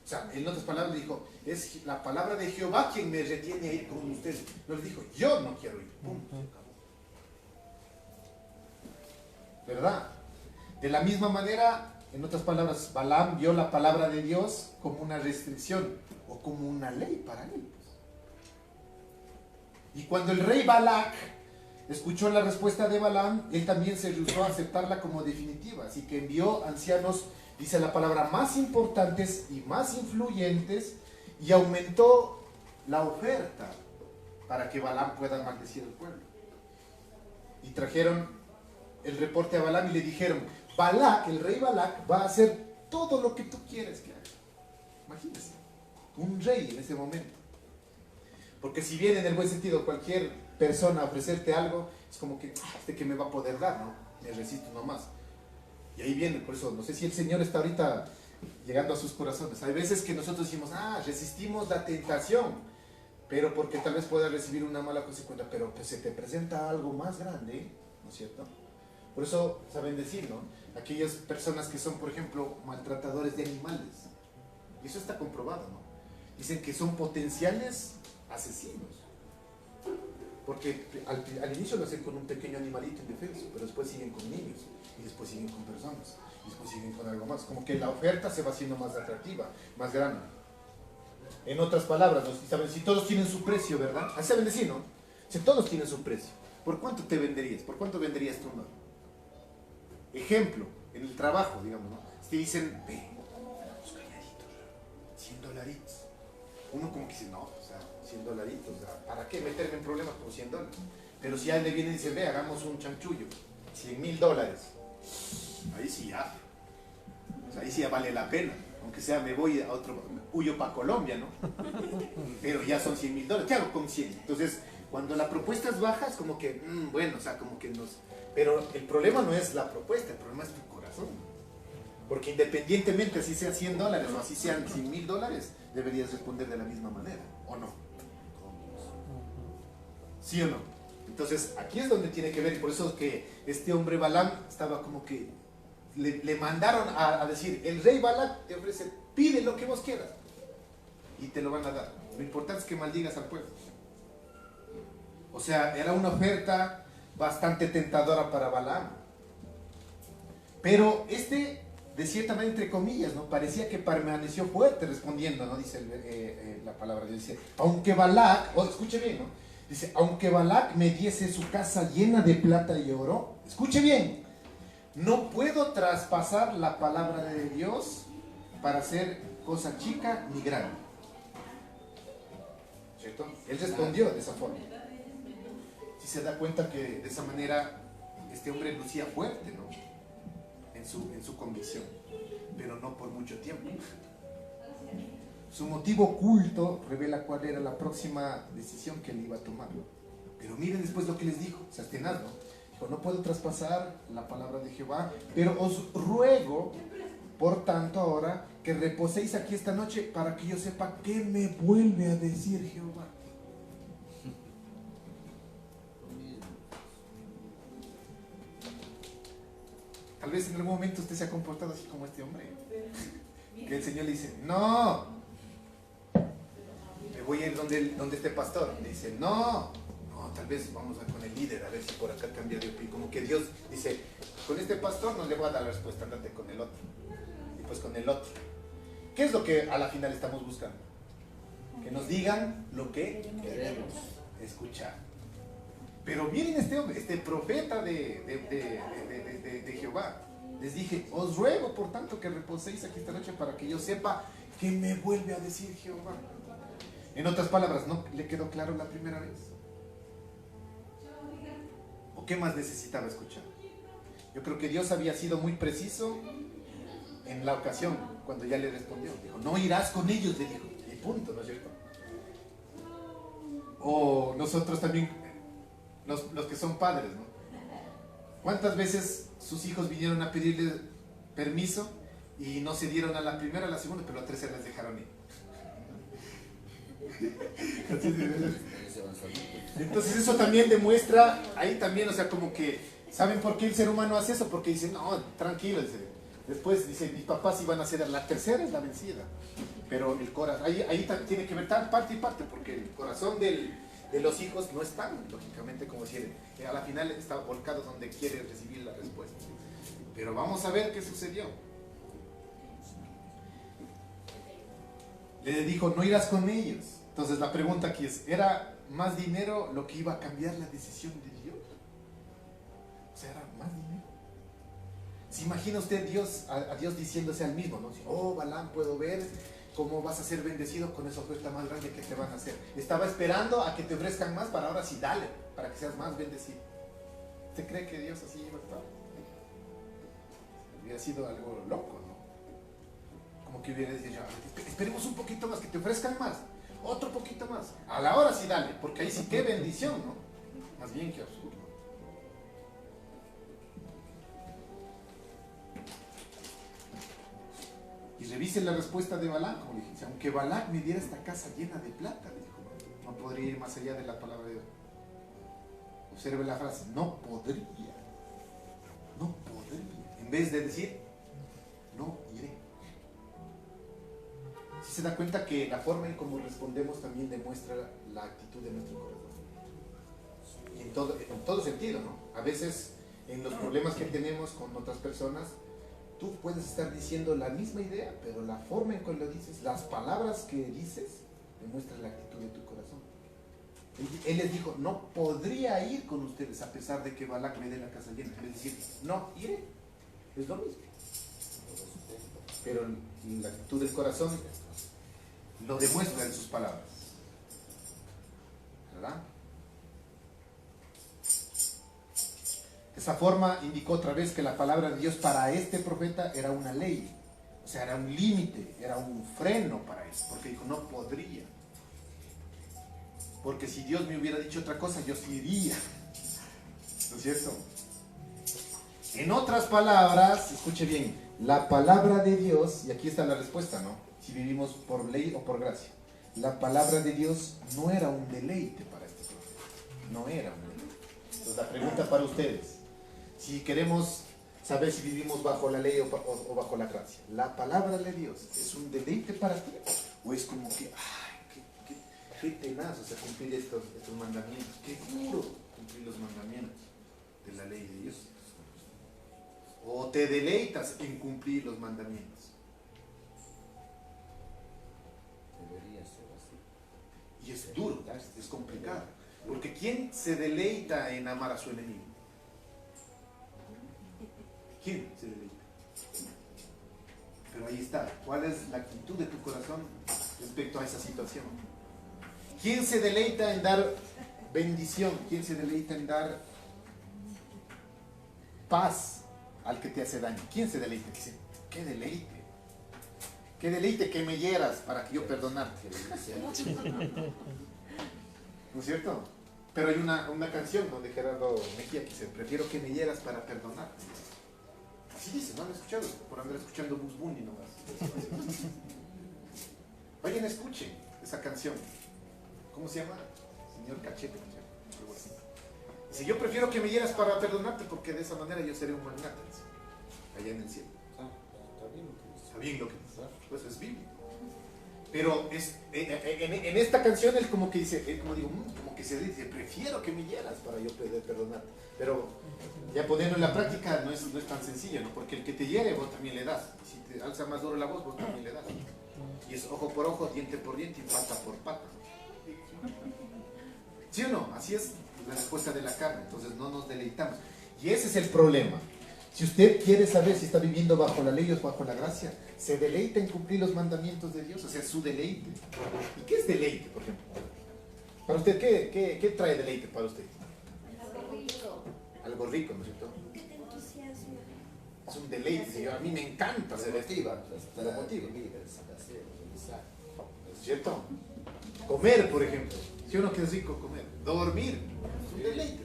O sea, en otras palabras le dijo, es la palabra de Jehová quien me retiene a ir con ustedes. No le dijo, yo no quiero ir. Punto. ¿Verdad? De la misma manera, en otras palabras, Balaam vio la palabra de Dios como una restricción o como una ley para él. Y cuando el rey Balac escuchó la respuesta de Balaam, él también se rehusó a aceptarla como definitiva. Así que envió ancianos, dice la palabra, más importantes y más influyentes, y aumentó la oferta para que Balaam pueda maldecir al pueblo. Y trajeron el reporte a Balaam y le dijeron, Balac, el rey Balac, va a hacer todo lo que tú quieres que haga. Imagínense, un rey en ese momento. Porque si bien en el buen sentido cualquier persona a ofrecerte algo, es como que, ¿este que me va a poder dar? No, me resisto nomás. Y ahí viene, por eso, no sé si el Señor está ahorita llegando a sus corazones. Hay veces que nosotros decimos, resistimos la tentación, pero porque tal vez pueda recibir una mala consecuencia, pero pues se te presenta algo más grande, ¿no es cierto? Por eso saben decir, ¿no? Aquellas personas que son, por ejemplo, maltratadores de animales, y eso está comprobado, ¿no? Dicen que son potenciales asesinos, porque al inicio lo hacen con un pequeño animalito indefenso, pero después siguen con niños, y después siguen con personas, y después siguen con algo más, como que la oferta se va haciendo más atractiva, más grande. En otras palabras, ¿no? ¿Saben? Si todos tienen su precio, ¿verdad? Así saben decir, ¿no? Si todos tienen su precio, ¿por cuánto te venderías? ¿Por cuánto venderías tú, no? Ejemplo, en el trabajo, digamos, ¿no? Si dicen, ve, unos calladitos, $100. Uno como que dice, no, o sea, $100, o sea, ¿para qué meterme en problemas por $100? Pero si a él le viene y dice, ve, hagamos un chanchullo, $100,000, ahí sí ya, o sea, ahí sí ya vale la pena, aunque sea me voy a otro, huyo para Colombia, ¿no? Pero ya son $100,000, ¿qué hago con 100? Entonces, cuando la propuesta es baja, es como que, bueno, o sea, como que nos... Pero el problema no es la propuesta, el problema es tu corazón. Porque independientemente así sea $100 o así sean $100,000, deberías responder de la misma manera, ¿o no? ¿Sí o no? Entonces, aquí es donde tiene que ver, y por eso es que este hombre Balaam estaba como que le mandaron a decir, el rey Balac te ofrece, pide lo que vos quieras y te lo van a dar. Lo importante es que maldigas al pueblo. O sea, era una oferta bastante tentadora para Balaam. Pero de cierta manera, entre comillas, ¿no? Parecía que permaneció fuerte respondiendo, ¿no? Dice la palabra de Dios, dice, aunque Balac, escuche bien, ¿no? Dice, aunque Balac me diese su casa llena de plata y oro, escuche bien, no puedo traspasar la palabra de Dios para hacer cosa chica ni grande. ¿Cierto? Él respondió de esa forma. Si se da cuenta que de esa manera este hombre lucía fuerte, ¿no? En su convicción, pero no por mucho tiempo. Su motivo oculto revela cuál era la próxima decisión que él iba a tomar. Pero miren después lo que les dijo, se tenaz, ¿no? Dijo, no puedo traspasar la palabra de Jehová, pero os ruego, por tanto ahora, que reposéis aquí esta noche para que yo sepa qué me vuelve a decir Jehová. Tal vez en algún momento usted se ha comportado así como este hombre. Que el Señor le dice, no, me voy a ir donde este pastor. Le dice, no, tal vez vamos con el líder, a ver si por acá cambia de opinión. Como que Dios dice, con este pastor no le voy a dar la respuesta, andate con el otro. Y pues con el otro. ¿Qué es lo que a la final estamos buscando? Que nos digan lo que queremos escuchar. Pero miren este hombre, este profeta de Jehová. Les dije, os ruego por tanto que reposéis aquí esta noche para que yo sepa qué me vuelve a decir Jehová. En otras palabras, ¿no le quedó claro la primera vez? ¿O qué más necesitaba escuchar? Yo creo que Dios había sido muy preciso en la ocasión, cuando ya le respondió. Dijo, no irás con ellos, le dijo. Y punto, ¿no es cierto? O nosotros también, los que son padres, ¿no? ¿Cuántas veces sus hijos vinieron a pedirle permiso y no se dieron a la primera, a la segunda, pero a la tercera les dejaron ir? Entonces eso también demuestra, ahí también, o sea, como que, ¿saben por qué el ser humano hace eso? Porque dicen, no, tranquilo, dice. Después dice, mis papás iban a hacer la tercera, es la vencida. Pero el corazón, ahí tiene que ver parte y parte, porque el corazón de los hijos no es tan, lógicamente, como si a la final está volcado donde quiere recibir la respuesta. Pero vamos a ver qué sucedió. Le dijo, no irás con ellos. Entonces la pregunta aquí es, ¿era más dinero lo que iba a cambiar la decisión de Dios? O sea, ¿era más dinero? ¿Se imagina usted a Dios diciéndose al mismo, ¿no? Oh, Balaam, puedo ver cómo vas a ser bendecido con esa oferta más grande que te van a hacer. Estaba esperando a que te ofrezcan más para ahora sí, dale, para que seas más bendecido. ¿Usted cree que Dios así iba a estar? Hubiera sido algo loco, ¿no? Como que hubiera dicho, esperemos un poquito más, que te ofrezcan más, otro poquito más. A la hora sí dale, porque ahí sí qué bendición, ¿no? Más bien que absurdo. Y revisen la respuesta de Balac, como le dije, aunque Balac me diera esta casa llena de plata, le dijo, no podría ir más allá de la palabra de Dios. Observe la frase, no podría. En vez de decir, no iré. Si se da cuenta que la forma en cómo respondemos también demuestra la actitud de nuestro corazón. En todo sentido, ¿no? A veces en los problemas que tenemos con otras personas, tú puedes estar diciendo la misma idea, pero la forma en que lo dices, las palabras que dices, demuestran la actitud de tu corazón. Él les dijo, no podría ir con ustedes a pesar de que Balac me dé la casa llena. Es decir, no iré. Es lo mismo. Pero la actitud del corazón lo demuestra en sus palabras. ¿Verdad? De esa forma indicó otra vez que la palabra de Dios para este profeta era una ley, o sea, era un límite, era un freno para eso, porque dijo, no podría. Porque si Dios me hubiera dicho otra cosa, yo sí iría. ¿No es cierto? En otras palabras, escuche bien, la palabra de Dios, y aquí está la respuesta, ¿no? Si vivimos por ley o por gracia. La palabra de Dios no era un deleite para este profeta, no era un deleite. Entonces la pregunta para ustedes, si queremos saber si vivimos bajo la ley o bajo la gracia, ¿la palabra de Dios es un deleite para ti? ¿O es como que, ay, qué tenaz, o sea, cumplir estos mandamientos, qué duro cumplir los mandamientos de la ley de Dios? O te deleitas en cumplir los mandamientos? Debería ser así. Y es duro, es complicado. Porque ¿quién se deleita en amar a su enemigo? ¿Quién se deleita? Pero ahí está. ¿Cuál es la actitud de tu corazón respecto a esa situación? ¿Quién se deleita en dar bendición? ¿Quién se deleita en dar paz al que te hace daño? ¿Quién se deleita? Dice, qué deleite. Qué deleite que me hieras para que yo perdonarte. ¿No es cierto? Pero hay una canción donde Gerardo Mejía dice, prefiero que me hieras para perdonarte. Así dice, ¿no han escuchado? Por andar escuchando Bugs Bunny nomás. Vayan, escuchen esa canción. ¿Cómo se llama? Señor Cachete. Algo así. Dice, yo prefiero que me hieras para perdonarte porque de esa manera yo seré un magnate. Dice, allá en el cielo. Está bien lo que dice. Está bien lo que dice. Pues es bíblico. Pero es, en esta canción él como que dice, él como digo, como que se dice, prefiero que me hieras para yo poder perdonarte. Pero ya ponerlo en la práctica no es tan sencillo, ¿no? Porque el que te hiere vos también le das. Y si te alza más duro la voz, vos también le das. Y es ojo por ojo, diente por diente y pata por pata. ¿Sí o no? Así es la respuesta de la carne. Entonces no nos deleitamos. Y ese es el problema. Si usted quiere saber si está viviendo bajo la ley o bajo la gracia, se deleita en cumplir los mandamientos de Dios, o sea, su deleite. ¿Y qué es deleite, por ejemplo? Para usted, ¿qué trae deleite para usted? Algo rico, ¿no es cierto? Que te entusiasma. Es un deleite, señor. A mí me encanta hacer esto. Te Lo motiva. ¿Es ¿Cierto? Comer, por ejemplo. ¿Sí o no que es rico comer? Dormir. Es un deleite.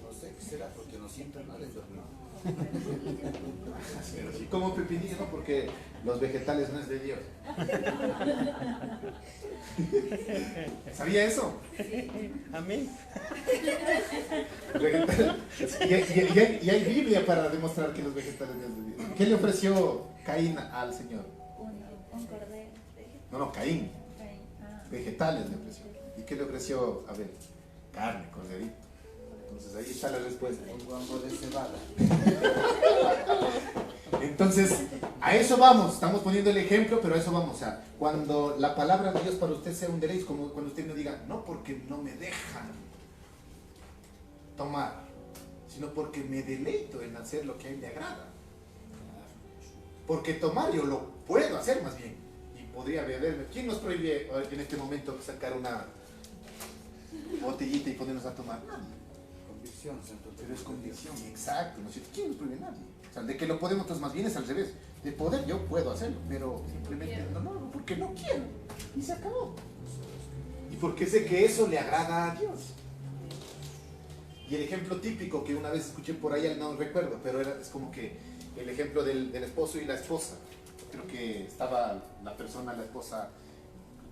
No sé qué será, porque no siento nada en dormir. Pero sí como pepinillo, ¿no? Porque los vegetales no es de Dios. ¿Sabía eso? Amén. Y hay Biblia para demostrar que los vegetales no es de Dios. ¿Qué le ofreció Caín al Señor? Un cordero. No, Caín. Ahí. Ah. Vegetales le ofreció. ¿Y qué le ofreció Abel? Carne, corderito. Entonces ahí está la respuesta. Un guambo de cebada. Entonces, a eso vamos, estamos poniendo el ejemplo, pero a eso vamos. O sea, cuando la palabra de Dios para usted sea un deleite, como cuando usted no diga, no porque no me dejan tomar, sino porque me deleito en hacer lo que a él le agrada. Porque tomar yo lo puedo hacer más bien, y podría beberme. ¿Quién nos prohíbe en este momento sacar una botellita y ponernos a tomar? Nadie. Convicción, Santo. Pero es convicción, exacto, ¿no es cierto? ¿Quién nos prohíbe? Nadie. O sea, de que lo podemos, entonces más bien es al revés. De poder yo puedo hacerlo, pero simplemente no, porque no quiero. Y se acabó. Y porque sé que eso le agrada a Dios. Y el ejemplo típico que una vez escuché por ahí, no recuerdo, pero es como que el ejemplo del esposo y la esposa. Creo que estaba la esposa,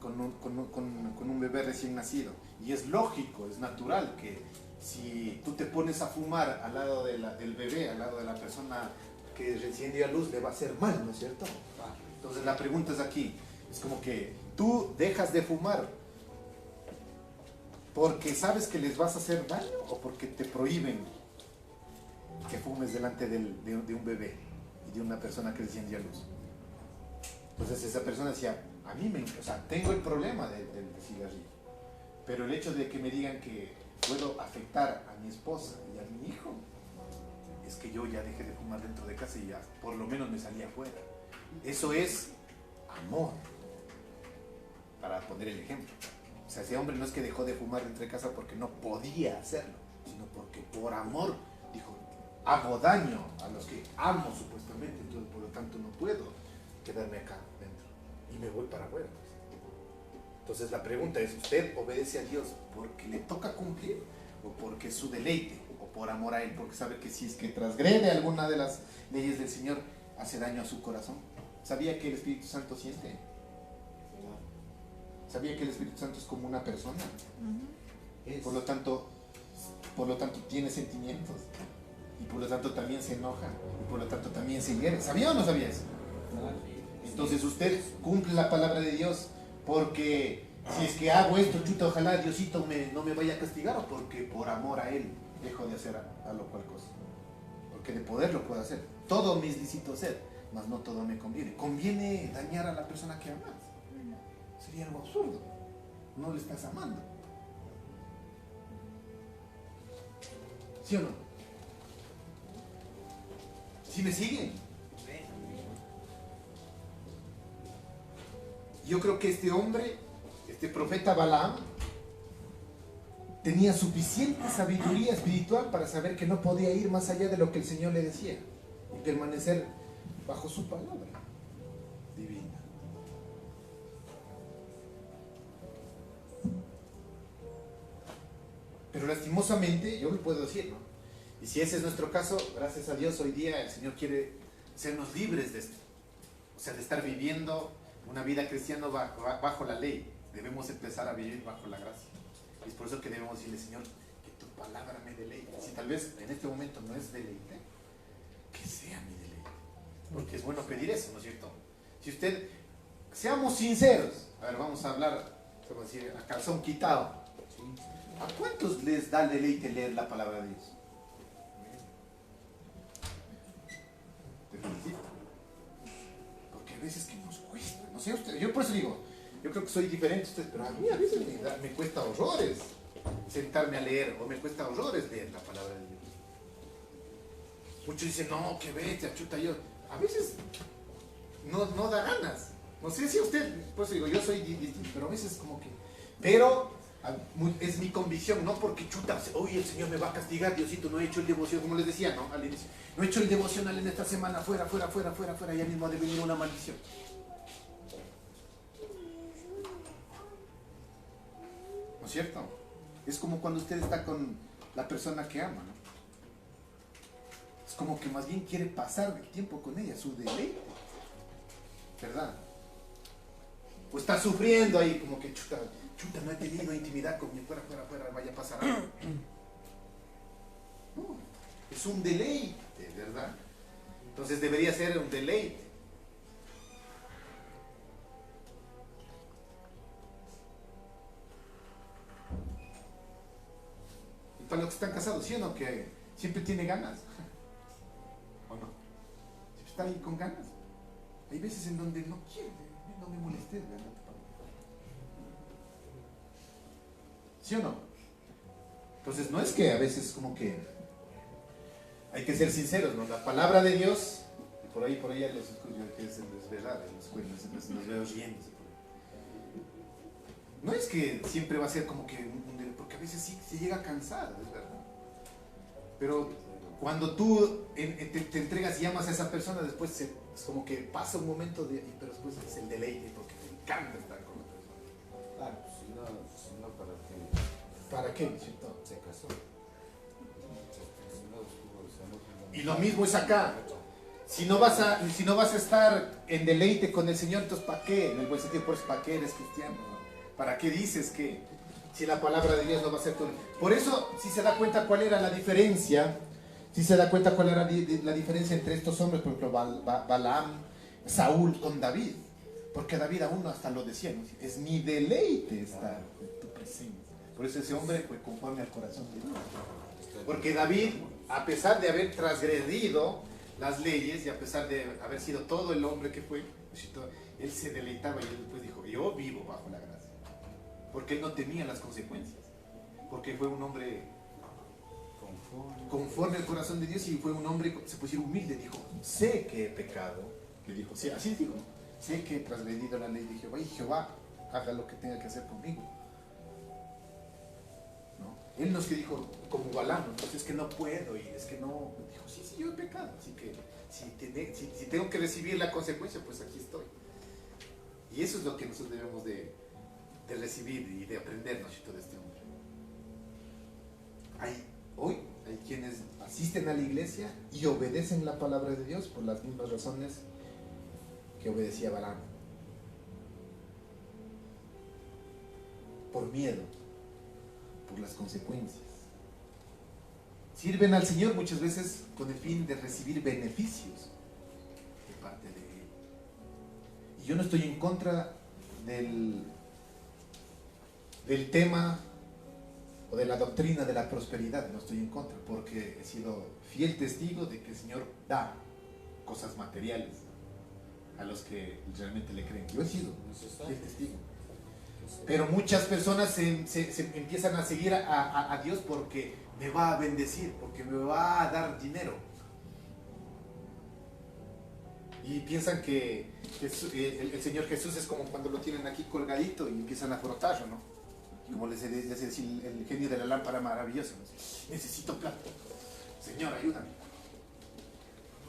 con un bebé recién nacido. Y es lógico, es natural que si tú te pones a fumar al lado del bebé, al lado de la persona que recién dio a luz, le va a hacer mal, ¿no es cierto? Entonces la pregunta es aquí, es como que tú dejas de fumar porque sabes que les vas a hacer daño o porque te prohíben que fumes delante de un bebé y de una persona que recién dio a luz. Entonces esa persona decía, a mí tengo el problema del cigarrillo, pero el hecho de que me digan que puedo afectar a mi esposa y a mi hijo, es que yo ya dejé de fumar dentro de casa y ya por lo menos me salí afuera. Eso es amor, para poner el ejemplo. O sea, ese hombre no es que dejó de fumar dentro de casa porque no podía hacerlo, sino porque por amor dijo, hago daño a los que amo supuestamente, entonces por lo tanto no puedo quedarme acá dentro y me voy para afuera. Entonces la pregunta es, ¿usted obedece a Dios porque le toca cumplir o porque es su deleite o por amor a Él? Porque sabe que si es que transgrede alguna de las leyes del Señor, hace daño a su corazón. ¿Sabía que el Espíritu Santo siente? ¿Sabía que el Espíritu Santo es como una persona? Por lo tanto tiene sentimientos y por lo tanto también se enoja y por lo tanto también se hiere. ¿Sabía o no sabía eso? Entonces usted cumple la palabra de Dios porque si es que hago esto, chuta, ojalá Diosito no me vaya a castigar, o porque por amor a Él dejo de hacer a lo cual cosa. porque de poder lo puedo hacer. Todo me es lícito ser, mas no todo me conviene. ¿Conviene dañar a la persona que amas? Sería algo absurdo. No le estás amando. ¿Sí o no? ¿Sí me siguen? Yo creo que este hombre, este profeta Balaam, tenía suficiente sabiduría espiritual para saber que no podía ir más allá de lo que el Señor le decía y permanecer bajo su palabra divina. Pero lastimosamente, yo lo puedo decir, ¿no? Y si ese es nuestro caso, gracias a Dios hoy día el Señor quiere hacernos libres de esto. O sea, de estar viviendo una vida cristiana bajo la ley. Debemos empezar a vivir bajo la gracia. Y es por eso que debemos decirle, Señor, que tu palabra me deleite. Si tal vez en este momento no es deleite, que sea mi deleite. Porque es bueno pedir eso, ¿no es cierto? Si usted, seamos sinceros, a ver, vamos a hablar, vamos a decir, a calzón quitado. ¿A cuántos les da el deleite leer la palabra de Dios? Te felicito. Porque a veces que nos cuesta, no sé usted, yo por eso digo, yo creo que soy diferente a ustedes, pero a mí a veces me cuesta horrores sentarme a leer, o me cuesta horrores leer la palabra de Dios. Muchos dicen, no, que vete, chuta, yo. A veces no da ganas. No sé si usted, por eso digo, yo soy distinto, pero a veces como que. Pero es mi convicción, no porque chuta, hoy el Señor me va a castigar, Diosito, no he hecho el devoción, como les decía, ¿no? Al inicio, no he hecho el devocional en esta semana, fuera, ya mismo ha de venir una maldición. ¿No es cierto? Es como cuando usted está con la persona que ama, ¿no? Es como que más bien quiere pasar el tiempo con ella, su deleite, ¿verdad? O está sufriendo ahí, como que chuta, no he tenido intimidad con mi fuera, vaya a pasar algo. No, es un deleite, ¿verdad? Entonces debería ser un deleite. Y para los que están casados, ¿sí o no? Que siempre tiene ganas. ¿O no? Siempre está ahí con ganas. Hay veces en donde no quiere, no me molestes, ¿verdad? ¿Sí o no? Entonces no es que a veces como que hay que ser sinceros, ¿no? La palabra de Dios, y por ahí ya los escucho, que es verdad, los veo riéndose. No es que siempre va a ser como que porque a veces sí se llega a cansar, es verdad. Pero cuando tú te entregas y amas a esa persona, después es como que pasa un momento pero después es el deleite, porque te encanta estar con la persona. Claro, si no, ¿para qué? ¿Para qué? ¿Cierto? Se casó. Y lo mismo es acá. Si no vas a estar en deleite con el Señor, entonces ¿para qué? En el buen sentido, pues ¿para qué eres cristiano? ¿Para qué dices que si la palabra de Dios no va a ser todo? Por eso, si se da cuenta cuál era la diferencia, la diferencia entre estos hombres, por ejemplo, Balaam, Saúl con David, porque David aún no hasta lo decía, ¿no? Es mi deleite estar en tu presencia. Por eso ese hombre fue conforme al corazón de Dios. Porque David, a pesar de haber transgredido las leyes y a pesar de haber sido todo el hombre que fue, él se deleitaba y él después dijo, yo vivo bajo la gracia. Porque él no temía las consecuencias. Porque fue un hombre conforme al corazón de Dios y fue un hombre, se puede decir, humilde. Dijo, sé que he pecado. Le dijo, sí, así dijo, sé que he transgredido la ley de Jehová y Jehová haga lo que tenga que hacer conmigo. ¿No? Él no es que dijo, como Balaam, entonces es que no puedo y es que no. Dijo, sí, yo he pecado. Así que si tengo que recibir la consecuencia, pues aquí estoy. Y eso es lo que nosotros debemos de recibir y de aprender, ¿no? De este hombre. Hoy hay quienes asisten a la iglesia y obedecen la palabra de Dios por las mismas razones que obedecía Balaam. Por miedo, por las consecuencias. Sirven al Señor muchas veces con el fin de recibir beneficios de parte de Él. Y yo no estoy en contra del tema o de la doctrina de la prosperidad, no estoy en contra, porque he sido fiel testigo de que el Señor da cosas materiales a los que realmente le creen. Yo he sido fiel testigo. Pero muchas personas se empiezan a seguir a Dios porque me va a bendecir, porque me va a dar dinero. Y piensan que el Señor Jesús es como cuando lo tienen aquí colgadito y empiezan a frotarlo, ¿no? Como les decía el genio de la lámpara maravillosa. Necesito plata. Señor, ayúdame.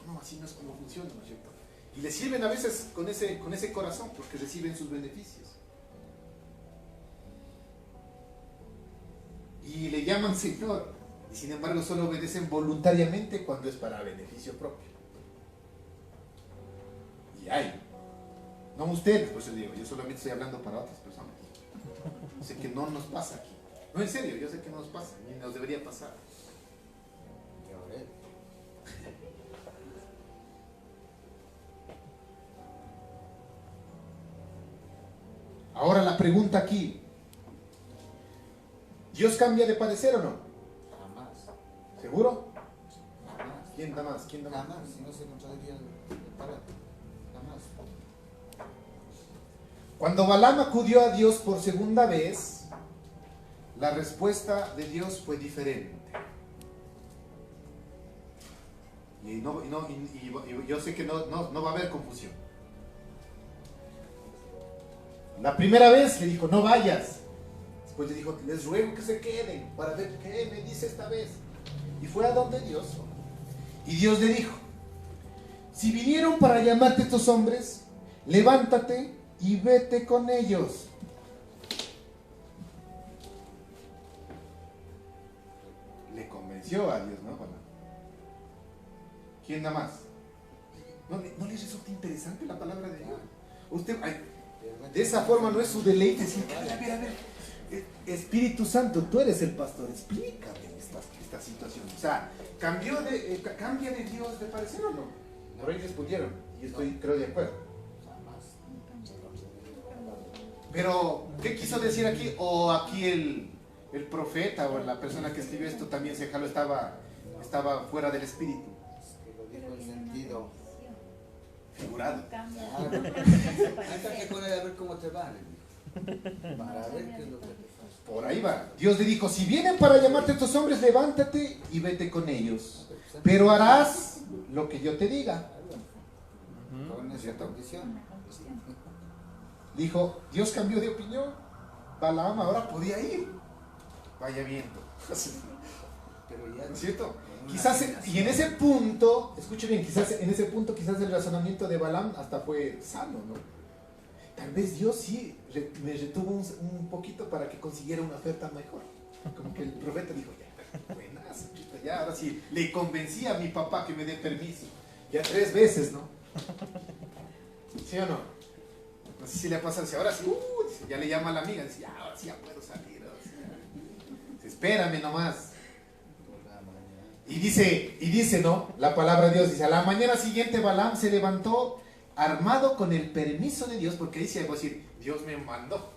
No, así no es como funciona, ¿no es cierto? Y le sirven a veces con ese corazón porque reciben sus beneficios. Y le llaman Señor. Y sin embargo solo obedecen voluntariamente cuando es para beneficio propio. Y hay. No ustedes, por eso digo, yo solamente estoy hablando para otras personas. Sé que no nos pasa aquí. No, en serio, yo sé que no nos pasa, ni nos debería pasar. Ahora la pregunta aquí. ¿Dios cambia de parecer o no? Jamás. ¿Seguro? Jamás. ¿Quién da más? ¿Quién da más? Jamás. Si no se contradiría el párrafo. Jamás. Cuando Balaam acudió a Dios por segunda vez, la respuesta de Dios fue diferente. Y yo sé que no va a haber confusión. La primera vez le dijo, no vayas. Después le dijo, les ruego que se queden para ver qué me dice esta vez. Y fue a donde Dios. Y Dios le dijo, si vinieron para llamarte estos hombres, levántate y vete con ellos. Le convenció a Dios, ¿no? Bueno. ¿Quién da más? ¿No le resulta interesante la palabra de Dios? Usted, de esa forma no es su deleite, decir, a ver, Espíritu Santo, tú eres el pastor, explícame esta situación. O sea, ¿cambia de Dios de parecer o no? Por ahí respondieron, y estoy, creo, de acuerdo. Pero, ¿qué quiso decir aquí? O aquí el profeta o la persona que escribió esto también se jaló, estaba fuera del espíritu. Que lo dijo en sentido Figurado. Ándate con él a ver cómo te va. Para ver qué es lo que te pasa. Por ahí va. Dios le dijo, si vienen para llamarte estos hombres, levántate y vete con ellos. Pero harás lo que yo te diga. Con esa condición. Dijo, Dios cambió de opinión. Balaam ahora podía ir. Vaya viento. Pero ya ¿No es cierto? Quizás, y en ese punto, escuche bien, quizás el razonamiento de Balaam hasta fue sano, ¿no? Tal vez Dios sí me retuvo un poquito para que consiguiera una oferta mejor. Como que el profeta dijo, ya, buenas, ya, ahora sí, le convencí a mi papá que me dé permiso. Ya 3 veces, ¿no? ¿Sí o no? No sé si le pasa, dice, ahora sí, dice, ya le llama a la amiga, dice, ya, ahora sí ya puedo salir. Ahora sí, ya. Dice, espérame nomás. Y dice, ¿no? La palabra de Dios dice, a la mañana siguiente Balaam se levantó armado con el permiso de Dios, porque dice algo así, Dios me mandó.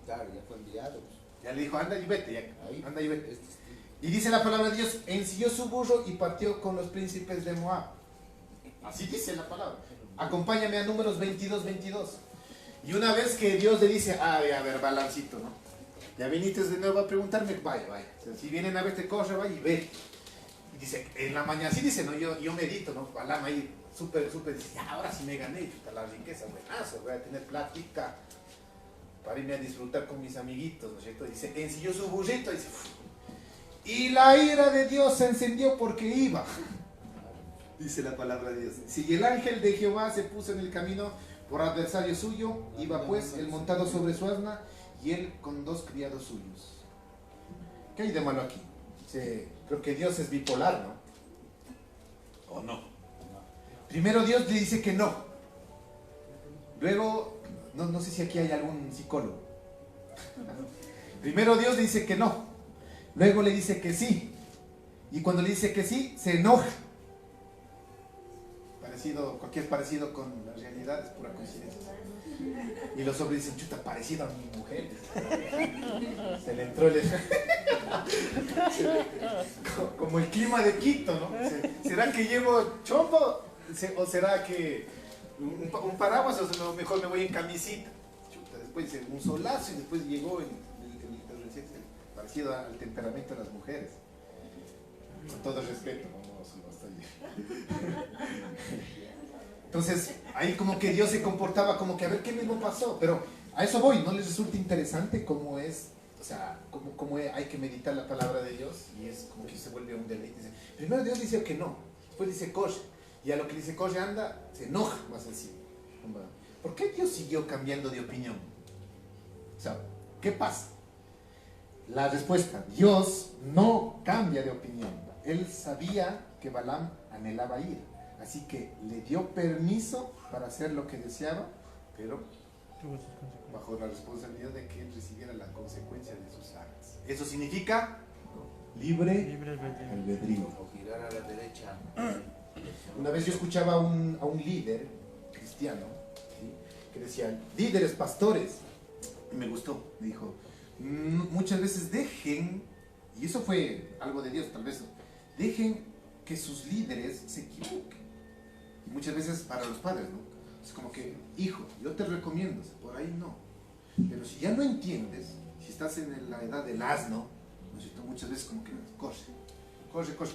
Claro, ya fue enviado. Ya le dijo, anda y vete, ya, Ahí, anda y vete. este es- Y dice la palabra de Dios, ensilló su burro y partió con los príncipes de Moab. Así dice la palabra. Acompáñame a Números 22:22. Y una vez que Dios le dice, a ver, Balaamcito, ¿no? Ya viniste de nuevo a preguntarme, vaya. Si vienen a verte, corre, vaya y ve. Y dice, en la mañana, así dice, ¿no? Yo medito, ¿no? Balaam ahí, súper, dice, ya, ahora sí me gané, chuta, la riqueza, buenazo, voy a tener plática para irme a disfrutar con mis amiguitos, ¿no es cierto? Dice, ensilló su burrito, dice, y la ira de Dios se encendió porque iba. Dice la palabra de Dios. Si el ángel de Jehová se puso en el camino por adversario suyo, iba pues él montado sobre su asna y él con 2 criados suyos. ¿Qué hay de malo aquí? Creo que Dios es bipolar, ¿no? ¿O no? Primero Dios le dice que no. Luego, no sé si aquí hay algún psicólogo. Primero Dios le dice que no. Luego le dice que sí. Y cuando le dice que sí, se enoja. Cualquier parecido con la realidad es pura coincidencia. Y los hombres dicen, chuta, parecido a mi mujer. Se le entró el... Como el clima de Quito, ¿no? ¿Será que llevo chombo? ¿O será que un paraguas? O sea, mejor me voy en camisita. Chuta, después un solazo y después llegó el parecido al temperamento de las mujeres. Con todo respeto, no estoy... Entonces, ahí como que Dios se comportaba como que a ver qué mismo pasó, pero a eso voy, ¿no les resulta interesante cómo es, o sea, cómo hay que meditar la palabra de Dios? Y es como que se vuelve un deleite. Dice, primero Dios dice que no, después dice corre, y a lo que dice corre anda, se enoja más encima. ¿Por qué Dios siguió cambiando de opinión? O sea, ¿qué pasa? La respuesta, Dios no cambia de opinión. Él sabía que Balaam anhelaba ir, así que le dio permiso para hacer lo que deseaba, pero bajo la responsabilidad de que él recibiera la consecuencia de sus actos. Eso significa libre albedrío. O girar a la derecha. Una vez yo escuchaba a un líder cristiano, ¿sí?, que decía, líderes, pastores, y me gustó, me dijo, muchas veces dejen, y eso fue algo de Dios tal vez, dejen que sus líderes se equivoquen. Y muchas veces para los padres, ¿no? Es como que, hijo, yo te recomiendo, por ahí no. Pero si ya no entiendes, si estás en la edad del asno, ¿no es cierto? Muchas veces como que corre,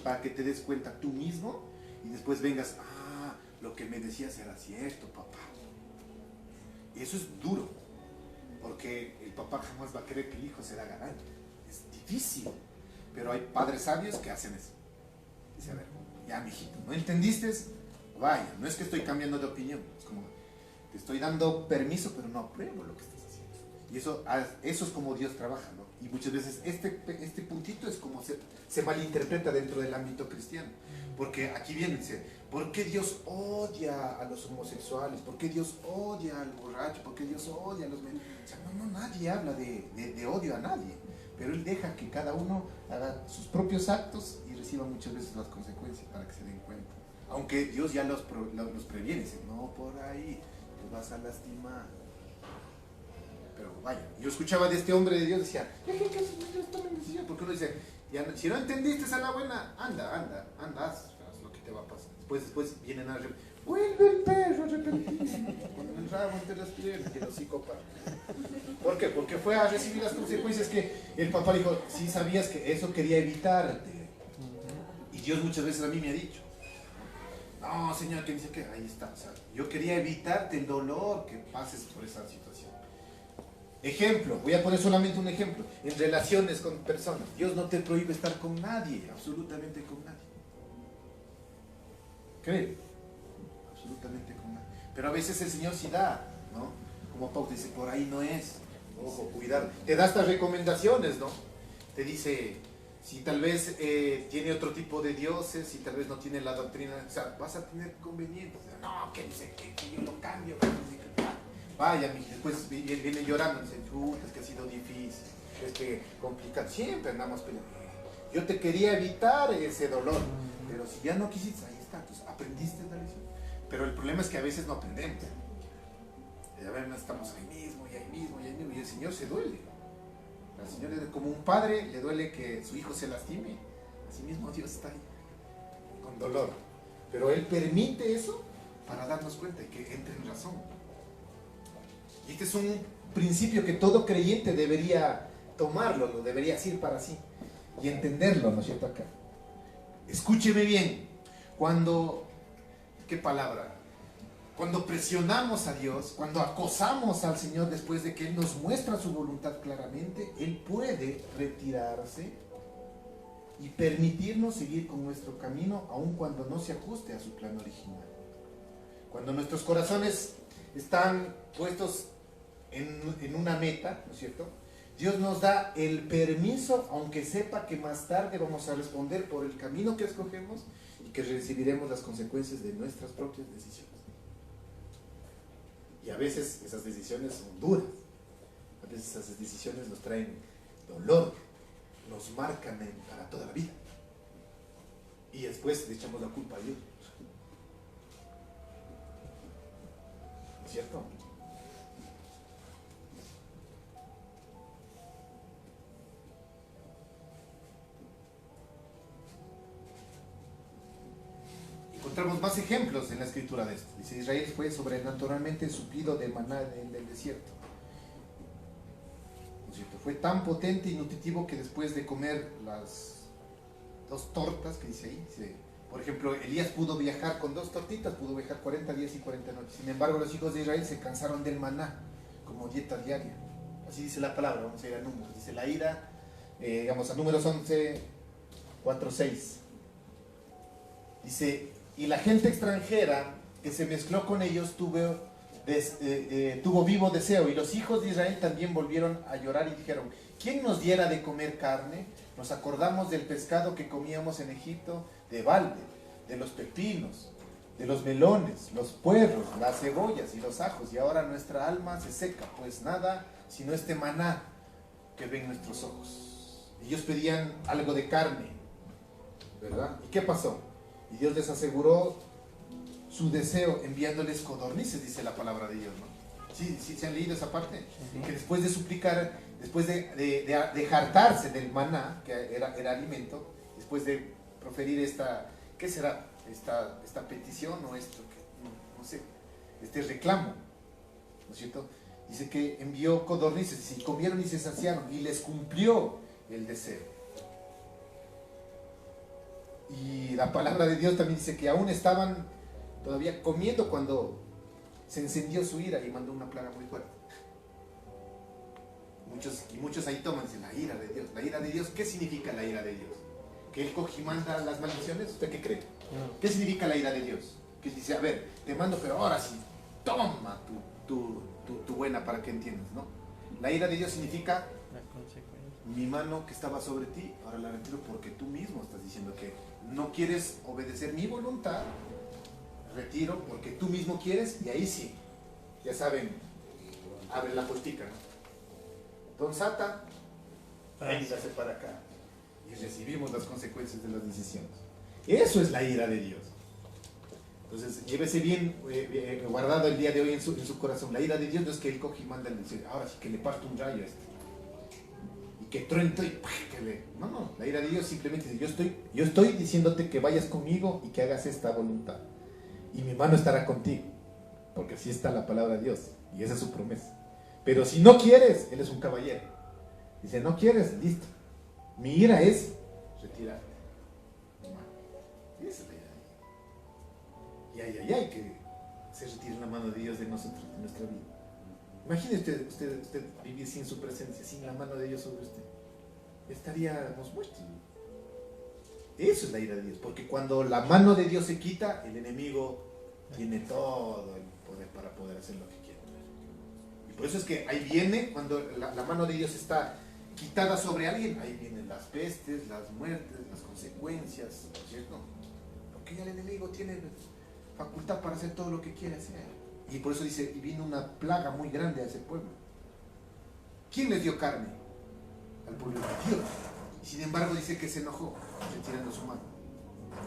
para que te des cuenta tú mismo y después vengas, lo que me decías era cierto, papá. Y eso es duro, porque el papá jamás va a querer que el hijo se la galán. Es difícil, pero hay padres sabios que hacen eso. Dice, a ver, ya mijito, ¿no entendiste? Vaya, no es que estoy cambiando de opinión, es como, te estoy dando permiso, pero no apruebo lo que estás haciendo. Y eso es como Dios trabaja, ¿no? Y muchas veces este puntito es como se malinterpreta dentro del ámbito cristiano. Porque aquí viene, dice, ¿por qué Dios odia a los homosexuales? ¿Por qué Dios odia al borracho? ¿Por qué Dios odia a los... O sea, nadie habla de odio a nadie. Pero Él deja que cada uno haga sus propios actos y reciba muchas veces las consecuencias para que se den cuenta. Aunque Dios ya los previene, dice, no por ahí, te vas a lastimar. Pero vaya, yo escuchaba de este hombre de Dios, decía, dejen que sus niños tomen decisiones, porque uno dice, si no entendiste a la buena, anda, haz lo que te va a pasar. Después vienen a vuelve el perro arrepentidísimo, con el rabo entre las piernas, y el hocico para. ¿Por qué? Porque fue a recibir las consecuencias que el papá dijo, sí sabías que eso quería evitarte. Y Dios muchas veces a mí me ha dicho, no, Señor, que dice que ahí está, o sea, yo quería evitarte el dolor que pases por esa situación. Ejemplo, voy a poner solamente un ejemplo, en relaciones con personas. Dios no te prohíbe estar con nadie, absolutamente con nadie. ¿Cree? Absolutamente con nadie. Pero a veces el Señor sí da, ¿no? Como Pau dice, por ahí no es. Ojo, cuidado. Te da estas recomendaciones, ¿no? Te dice, si tal vez tiene otro tipo de dioses, si tal vez no tiene la doctrina, o sea, vas a tener convenientes. No, que dice que yo lo cambio, que dice que vaya, después viene llorando, dice, es que ha sido difícil, es que complicado, siempre andamos peleando. Yo te quería evitar ese dolor, pero si ya no quisiste, ahí está, pues aprendiste la lección. Pero el problema es que a veces no aprendemos. Y a ver, estamos ahí mismo, y el Señor se duele. Al Señor, como un padre, le duele que su hijo se lastime. Así mismo Dios está ahí, con dolor. Pero Él permite eso para darnos cuenta y que entre en razón. Y este es un principio que todo creyente debería tomarlo, lo debería decir para sí y entenderlo, ¿no es cierto? Acá. Escúcheme bien, ¿qué palabra? Cuando presionamos a Dios, cuando acosamos al Señor después de que Él nos muestra su voluntad claramente, Él puede retirarse y permitirnos seguir con nuestro camino aun cuando no se ajuste a su plan original. Cuando nuestros corazones están puestos en una meta, ¿no es cierto? Dios nos da el permiso, aunque sepa que más tarde vamos a responder por el camino que escogemos y que recibiremos las consecuencias de nuestras propias decisiones. Y a veces esas decisiones son duras, a veces esas decisiones nos traen dolor, nos marcan para toda la vida. Y después le echamos la culpa a Dios. ¿No es cierto? encontramos más ejemplos en la escritura de esto. Dice, Israel fue sobrenaturalmente suplido de maná en el desierto. ¿No es cierto? Fue tan potente y nutritivo que después de comer las 2 tortas que dice ahí, dice, por ejemplo, Elías pudo viajar con 2 tortitas, pudo viajar 40 días y 40 noches. Sin embargo, los hijos de Israel se cansaron del maná como dieta diaria. Así dice la palabra, vamos a ir a Números. Dice la ira, digamos a Números 11, 4, 6. Dice, y la gente extranjera que se mezcló con ellos tuvo vivo deseo, y los hijos de Israel también volvieron a llorar y dijeron, ¿quién nos diera de comer carne? Nos acordamos del pescado que comíamos en Egipto, de balde, de los pepinos, de los melones, los puerros, las cebollas y los ajos, y ahora nuestra alma se seca, pues nada sino este maná que ven nuestros ojos. Ellos pedían algo de carne, ¿verdad? ¿Y qué pasó? Y Dios les aseguró su deseo enviándoles codornices, dice la palabra de Dios, ¿no? ¿Sí se han leído esa parte? Que después de suplicar, después de hartarse del maná, que era alimento, después de proferir esta, ¿qué será? Esta petición o esto, no sé, este reclamo, ¿no es cierto? Dice que envió codornices, y comieron y se saciaron, y les cumplió el deseo. Y la palabra de Dios también dice que aún estaban todavía comiendo cuando se encendió su ira y mandó una plaga muy fuerte. Muchos ahí toman, dicen, la ira de Dios. La ira de Dios, ¿qué significa la ira de Dios? ¿Que Él coge y manda las maldiciones? ¿Usted qué cree? ¿Qué significa la ira de Dios? Que Él dice, a ver, te mando, pero ahora sí, toma tu buena para que entiendas, ¿no? La ira de Dios significa, mi mano que estaba sobre ti, ahora la retiro porque tú mismo estás diciendo que no quieres obedecer mi voluntad, retiro porque tú mismo quieres, y ahí sí, ya saben, abre la puertica, ¿no? Don Sata, véngase para acá, y recibimos las consecuencias de las decisiones. Eso es la ira de Dios. Entonces, llévese bien guardado el día de hoy en su corazón. La ira de Dios no es que Él coge y manda el decir, ahora sí que le parto un rayo a este, y que truento y que le... No, la ira de Dios simplemente dice, yo estoy diciéndote que vayas conmigo y que hagas esta voluntad, y mi mano estará contigo, porque así está la palabra de Dios, y esa es su promesa. Pero si no quieres, Él es un caballero. Dice, no quieres, listo. Mi ira es retirarte. Esa es la ira de Dios. Y hay que se retire la mano de Dios de nosotros, de nuestra vida. Imagine usted vivir sin su presencia, sin la mano de Dios sobre usted. Estaríamos muertos. Eso es la ira de Dios, porque cuando la mano de Dios se quita, el enemigo tiene todo el poder para poder hacer lo que quiere. Y por eso es que ahí viene, cuando la mano de Dios está quitada sobre alguien, ahí vienen las pestes, las muertes, las consecuencias, ¿no es cierto? Porque ya el enemigo tiene facultad para hacer todo lo que quiere hacer. Y por eso dice, y vino una plaga muy grande a ese pueblo. ¿Quién les dio carne? Al pueblo de Dios. Y sin embargo dice que se enojó, retirando su mano.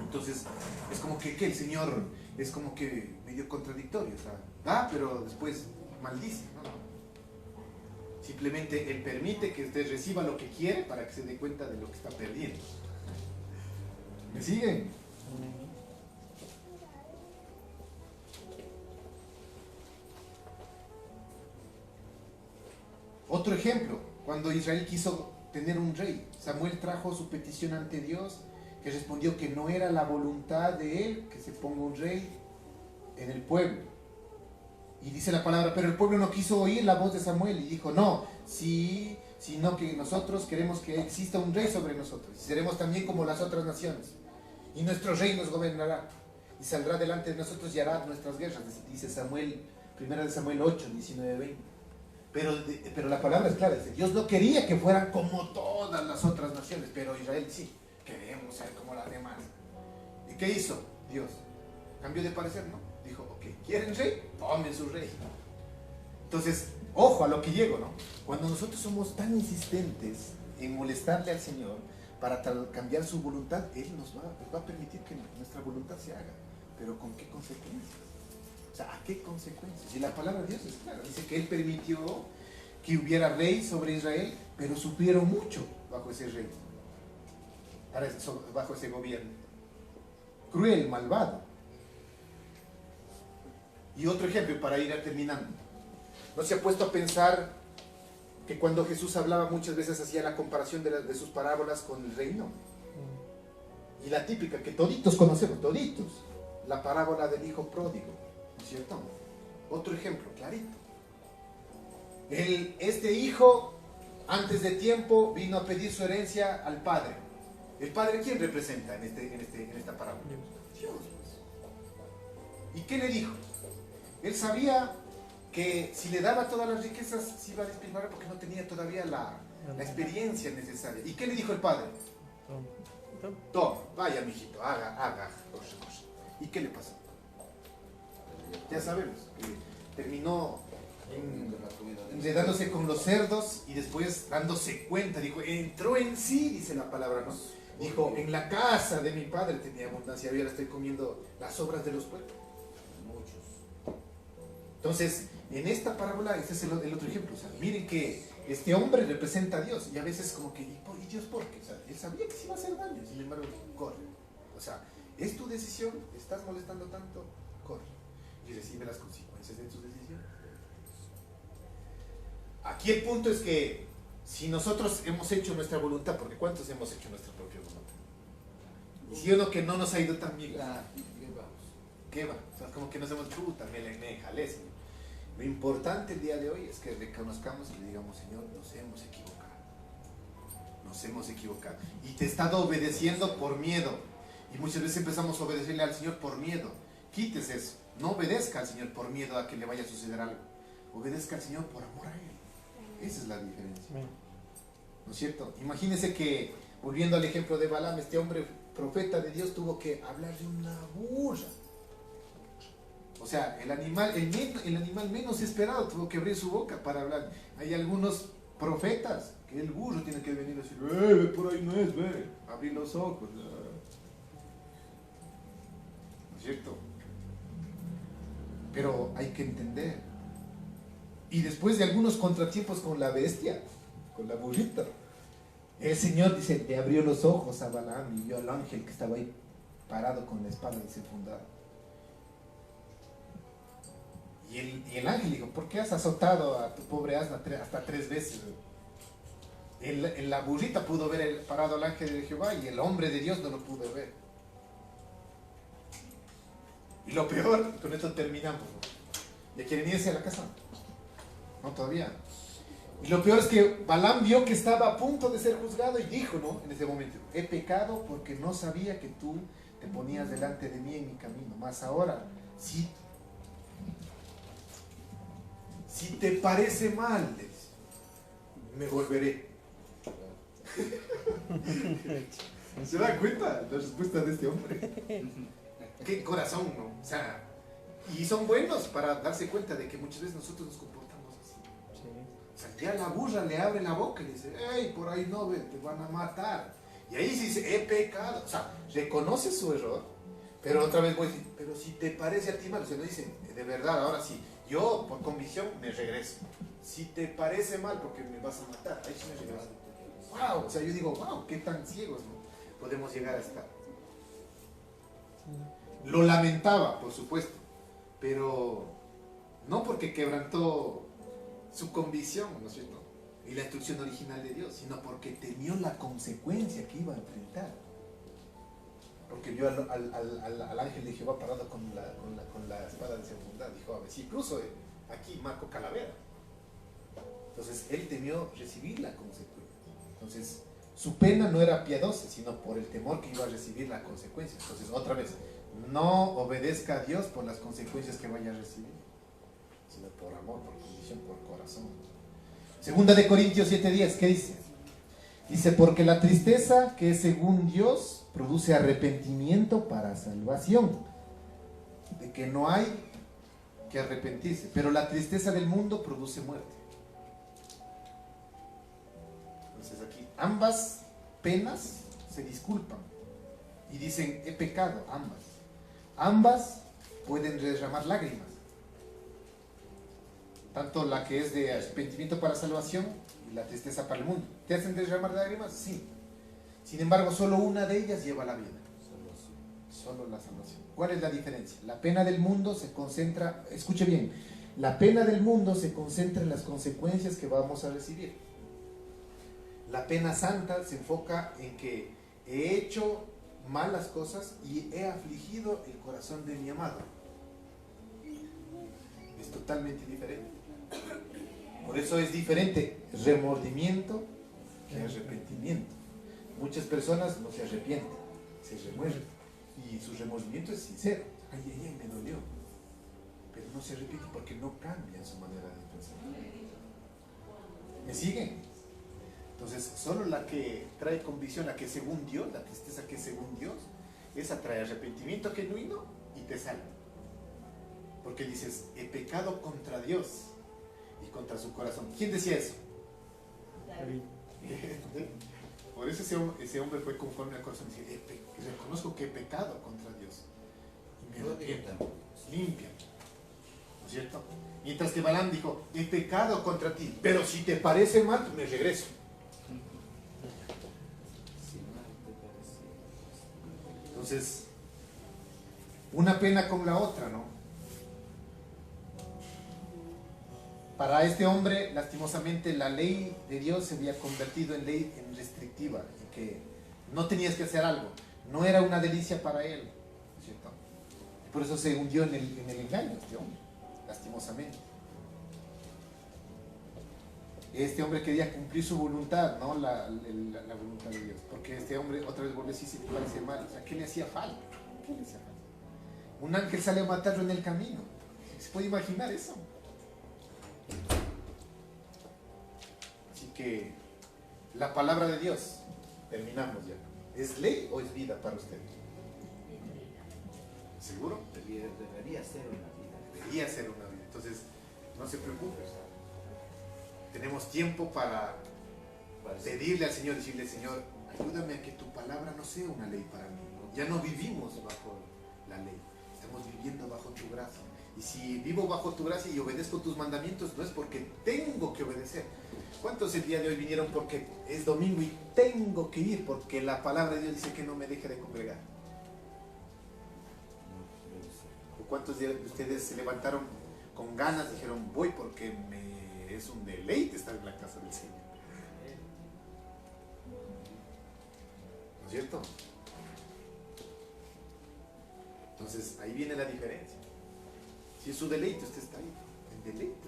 Entonces, es como que el Señor es como que medio contradictorio. O sea, da, pero después maldice, ¿no? Simplemente Él permite que usted reciba lo que quiere para que se dé cuenta de lo que está perdiendo. ¿Me siguen? Otro ejemplo, cuando Israel quiso tener un rey, Samuel trajo su petición ante Dios, que respondió que no era la voluntad de Él que se ponga un rey en el pueblo. Y dice la palabra, pero el pueblo no quiso oír la voz de Samuel y dijo, no, sí, sino que nosotros queremos que exista un rey sobre nosotros, y seremos también como las otras naciones, y nuestro rey nos gobernará, y saldrá delante de nosotros y hará nuestras guerras, dice Samuel, 1 Samuel 8, 19, 20. Pero la palabra es clara, dice, Dios no quería que fueran como todas las otras naciones, pero Israel sí, queremos ser como las demás. ¿Y qué hizo Dios? Cambió de parecer, ¿no? Dijo, ok, ¿quieren rey? Tomen su rey. Entonces, ojo a lo que llego, ¿no? Cuando nosotros somos tan insistentes en molestarle al Señor para cambiar su voluntad, Él nos va a permitir que nuestra voluntad se haga. Pero ¿con qué consecuencias? O sea, ¿a qué consecuencias? Y la palabra de Dios es clara. Dice que Él permitió que hubiera rey sobre Israel, pero sufrieron mucho bajo ese rey, bajo ese gobierno. Cruel, malvado. Y otro ejemplo para ir terminando. ¿No se ha puesto a pensar que cuando Jesús hablaba muchas veces hacía la comparación de sus parábolas con el reino? Y la típica que toditos conocemos, toditos, la parábola del hijo pródigo, ¿no es cierto? Otro ejemplo, clarito. Este hijo, antes de tiempo, vino a pedir su herencia al padre. ¿El padre quién representa en esta parábola? Dios. ¿Y qué le dijo? Él sabía que si le daba todas las riquezas se iba a despilfarrar porque no tenía todavía la experiencia necesaria. ¿Y qué le dijo el padre? Toma, vaya mijito, haga. ¿Y qué le pasó? Ya sabemos que terminó enredándose con los cerdos y después dándose cuenta, dijo, entró en sí, dice la palabra, ¿no? Dijo, en la casa de mi padre tenía abundancia, ahora estoy comiendo las obras de los pueblos. Muchos. Entonces, en esta parábola, este es el otro ejemplo. O sea, miren que este hombre representa a Dios y a veces como que, ¿y Dios por qué? O sea, él sabía que se iba a hacer daño, sin embargo, corre. O sea, es tu decisión, estás molestando tanto, corre. Y recibe las consecuencias de tus decisiones. Aquí el punto es que si nosotros hemos hecho nuestra voluntad, porque ¿cuántos hemos hecho nuestra propia voluntad? Y si uno que no nos ha ido tan bien, ¿qué va? O sea, como que nos hemos chuta, me jalé, Señor. Lo importante el día de hoy es que reconozcamos y le digamos, Señor, nos hemos equivocado. Nos hemos equivocado. Y te he estado obedeciendo por miedo. Y muchas veces empezamos a obedecerle al Señor por miedo. Quítese eso. No obedezca al Señor por miedo a que le vaya a suceder algo. Obedezca al Señor por amor a Él. Esa es la diferencia. ¿No es cierto? Imagínense que, volviendo al ejemplo de Balaam, este hombre profeta de Dios tuvo que hablar de una burra. O sea, el animal menos esperado tuvo que abrir su boca para hablar. Hay algunos profetas que el burro tiene que venir y decir, ve por ahí no es, ve, abrir los ojos. ¿No es cierto? Pero hay que entender. Y después de algunos contratiempos con la bestia, con la burrita, el Señor dice, le abrió los ojos a Balaam y vio al ángel que estaba ahí parado con la espada desenfundada. Y el ángel dijo, ¿por qué has azotado a tu pobre asna hasta 3 veces? La burrita pudo ver parado al ángel de Jehová y el hombre de Dios no lo pudo ver. Y lo peor, con esto terminamos, ¿no? ¿Ya quieren irse a la casa? No, todavía. Y lo peor es que Balaam vio que estaba a punto de ser juzgado y dijo, ¿no? En ese momento, he pecado porque no sabía que tú te ponías delante de mí en mi camino. Más ahora, si te parece mal, me volveré. ¿Se dan cuenta la respuesta de este hombre? Qué corazón, ¿no? O sea, y son buenos para darse cuenta de que muchas veces nosotros nos comportamos así. O sea, ya la burra le abre la boca y le dice, hey, por ahí no, ve, te van a matar. Y ahí sí dice, he pecado. O sea, reconoce su error, pero otra vez voy a decir, pero si te parece a ti mal, o sea, no dice, de verdad, ahora sí, yo por convicción me regreso. Si te parece mal porque me vas a matar, ahí sí me regreso. Wow, o sea, yo digo, wow, qué tan ciegos, ¿no? Podemos llegar a estar. Lo lamentaba, por supuesto, pero no porque quebrantó su convicción, ¿no es cierto? Y la instrucción original de Dios, sino porque temió la consecuencia que iba a enfrentar. Porque vio al ángel de Jehová parado con la espada desenfundada. Dijo, a ver, si incluso aquí marco calavera. Entonces él temió recibir la consecuencia. Entonces su pena no era piadosa, sino por el temor que iba a recibir la consecuencia. Entonces otra vez, no obedezca a Dios por las consecuencias que vaya a recibir, sino por amor, por condición, por corazón. Segunda de Corintios 7:10, ¿qué dice? Dice, porque la tristeza que es según Dios produce arrepentimiento para salvación, de que no hay que arrepentirse, pero la tristeza del mundo produce muerte. Entonces aquí ambas penas se disculpan y dicen, he pecado, ambas pueden derramar lágrimas, tanto la que es de arrepentimiento para salvación y la tristeza para el mundo. ¿Te hacen derramar lágrimas? Sí. Sin embargo, solo una de ellas lleva la vida. Solo la salvación. ¿Cuál es la diferencia? La pena del mundo se concentra, escuche bien, la pena del mundo se concentra en las consecuencias que vamos a recibir. La pena santa se enfoca en que he hecho malas cosas y he afligido el corazón de mi amado. Es totalmente diferente. Por eso es diferente remordimiento que arrepentimiento. Muchas personas no se arrepienten, se remuerden y su remordimiento es sincero. Ay, ay, ay, me dolió. Pero no se arrepienten porque no cambian su manera de pensar. ¿Me siguen? Entonces, solo la que trae convicción, la que según Dios, la tristeza que es según Dios, esa trae arrepentimiento genuino y te salva. Porque dices, he pecado contra Dios y contra su corazón. ¿Quién decía eso? Por eso ese hombre fue conforme al corazón. Dice, reconozco que he pecado contra Dios. Y me arrepiento. Limpia. ¿No es cierto? Mientras que Balaam dijo, he pecado contra ti, pero si te parece mal, me regreso. Entonces, una pena con la otra, ¿no? Para este hombre, lastimosamente, la ley de Dios se había convertido en ley restrictiva, en que no tenías que hacer algo, no era una delicia para él, ¿cierto? Y por eso se hundió en el engaño este hombre, lastimosamente. Este hombre quería cumplir su voluntad, no la voluntad de Dios, porque este hombre, otra vez vuelve a decir, si le parece mal, o sea, ¿qué le hacía falta? ¿Qué le hacía falta? Un ángel sale a matarlo en el camino, ¿se puede imaginar eso? Así que la palabra de Dios, terminamos ya, ¿es ley o es vida para usted? ¿Seguro? Debería ser una vida. Debería ser una vida. Entonces, no se preocupe. Tenemos tiempo para pedirle al Señor, decirle, Señor, ayúdame a que tu palabra no sea una ley para mí. Ya no vivimos bajo la ley, estamos viviendo bajo tu gracia. Y si vivo bajo tu gracia y obedezco tus mandamientos, no es porque tengo que obedecer. ¿Cuántos el día de hoy vinieron porque es domingo y tengo que ir? Porque la palabra de Dios dice que no me deje de congregar. ¿O cuántos de ustedes se levantaron con ganas, dijeron, voy porque es un deleite estar en la casa del Señor? ¿No es cierto? Entonces, ahí viene la diferencia. Si es su deleite, usted está ahí, en deleite.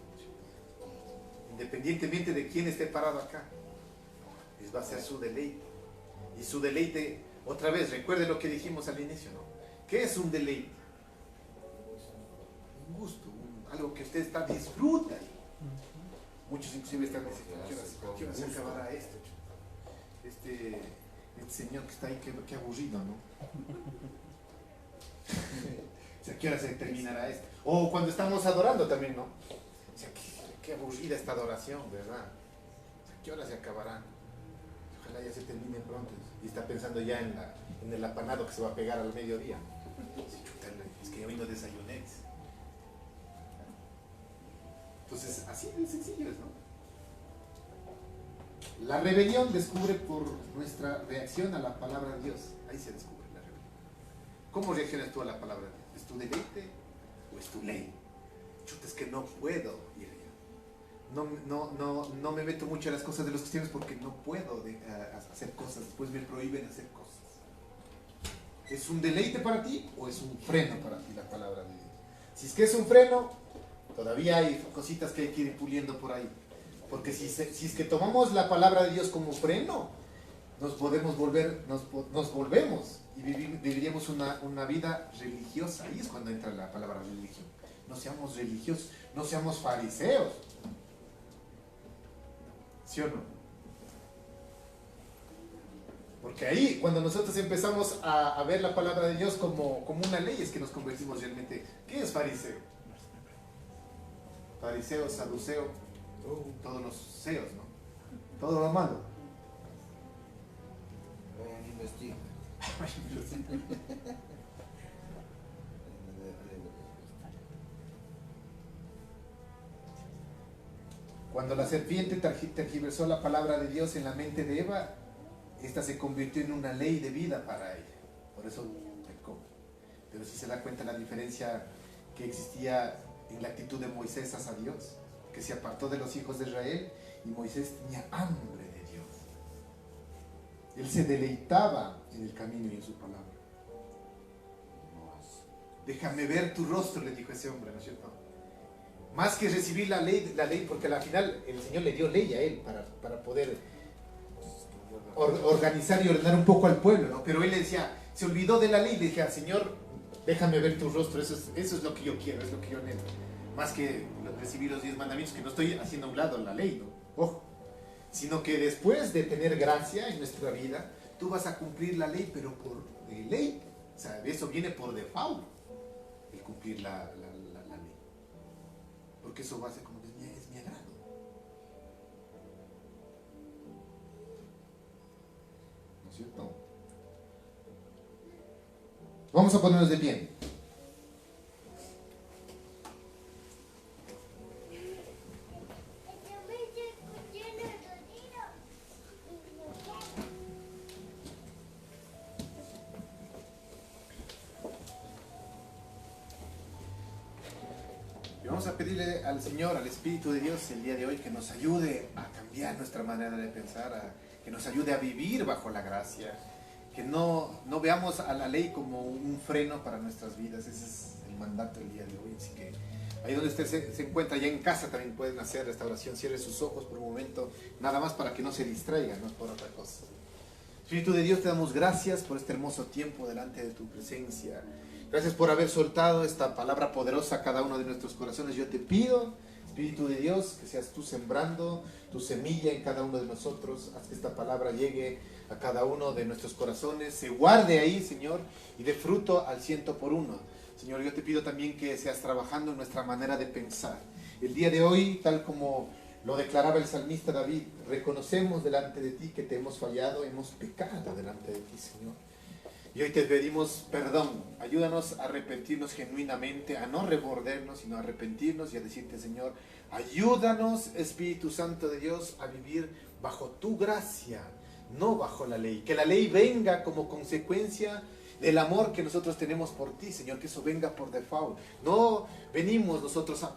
Independientemente de quién esté parado acá, va a ser su deleite. Y su deleite, otra vez, recuerde lo que dijimos al inicio, ¿no? ¿Qué es un deleite? Un gusto, algo que usted disfruta. Muchos inclusive están diciendo, ¿qué hora se acabará esto? Este señor que está ahí, qué aburrido, ¿no? O sea, ¿qué hora se terminará esto? O cuando estamos adorando también, ¿no? O sea, qué aburrida esta adoración, ¿verdad? O sea, ¿qué hora se acabará? Ojalá ya se termine pronto. Y está pensando ya en el apanado que se va a pegar al mediodía. Es que hoy no desayuné. Entonces, así de sencillo es, ¿no? La rebelión descubre por nuestra reacción a la palabra de Dios. Ahí se descubre la rebelión. ¿Cómo reaccionas tú a la palabra de Dios? ¿Es tu deleite o es tu ley? Chuta, es que no puedo ir allá. No me meto mucho en las cosas de los cristianos porque no puedo hacer cosas. Después me prohíben hacer cosas. ¿Es un deleite para ti o es un freno para ti la palabra de Dios? Si es que es un freno, todavía hay cositas que hay que ir puliendo por ahí. Porque si es que tomamos la palabra de Dios como freno, nos volvemos y viviríamos una vida religiosa. Ahí es cuando entra la palabra religión. No seamos religiosos, no seamos fariseos. ¿Sí o no? Porque ahí, cuando nosotros empezamos a ver la palabra de Dios como una ley, es que nos convertimos realmente. ¿Qué es fariseo? Fariseo, saduceo, todos los seos, ¿no? Todo lo malo. Vayan a investigar. Cuando la serpiente tergiversó la palabra de Dios en la mente de Eva, esta se convirtió en una ley de vida para ella. Por eso pecó. Pero si se da cuenta la diferencia que existía en la actitud de Moisés hacia Dios, que se apartó de los hijos de Israel y Moisés tenía hambre de Dios. Él se deleitaba en el camino y en su palabra. Déjame ver tu rostro, le dijo ese hombre, ¿no es cierto? Más que recibir la ley, porque al final el Señor le dio ley a él para poder organizar y ordenar un poco al pueblo, ¿no? Pero él le decía, se olvidó de la ley, le decía, Señor, déjame ver tu rostro, eso es lo que yo quiero, es lo que yo anhelo. Más que recibir los 10 mandamientos, que no estoy haciendo a un lado la ley, ¿no? Ojo. Sino que después de tener gracia en nuestra vida, tú vas a cumplir la ley, pero por ley. O sea, eso viene por default, el cumplir la ley. Porque eso va a ser como que es mi agrado. ¿No es cierto? Vamos a ponernos de pie. Vamos a pedirle al Señor, al Espíritu de Dios el día de hoy que nos ayude a cambiar nuestra manera de pensar, que nos ayude a vivir bajo la gracia, que no veamos a la ley como un freno para nuestras vidas. Ese es el mandato del día de hoy. Así que ahí donde usted se encuentra, ya en casa también pueden hacer esta oración. Cierre sus ojos por un momento, nada más para que no se distraigan, no es por otra cosa. Espíritu de Dios, te damos gracias por este hermoso tiempo delante de tu presencia. Gracias por haber soltado esta palabra poderosa a cada uno de nuestros corazones. Yo te pido, Espíritu de Dios, que seas tú sembrando tu semilla en cada uno de nosotros. Haz que esta palabra llegue a cada uno de nuestros corazones, se guarde ahí, Señor, y dé fruto al 100%. Señor, yo te pido también que seas trabajando en nuestra manera de pensar. El día de hoy, tal como lo declaraba el salmista David, reconocemos delante de ti que te hemos fallado, hemos pecado delante de ti, Señor. Y hoy te pedimos perdón, ayúdanos a arrepentirnos genuinamente, a no rebordernos, sino a arrepentirnos y a decirte, Señor, ayúdanos, Espíritu Santo de Dios, a vivir bajo tu gracia, no bajo la ley. Que la ley venga como consecuencia del amor que nosotros tenemos por ti, Señor, que eso venga por default. No venimos nosotros a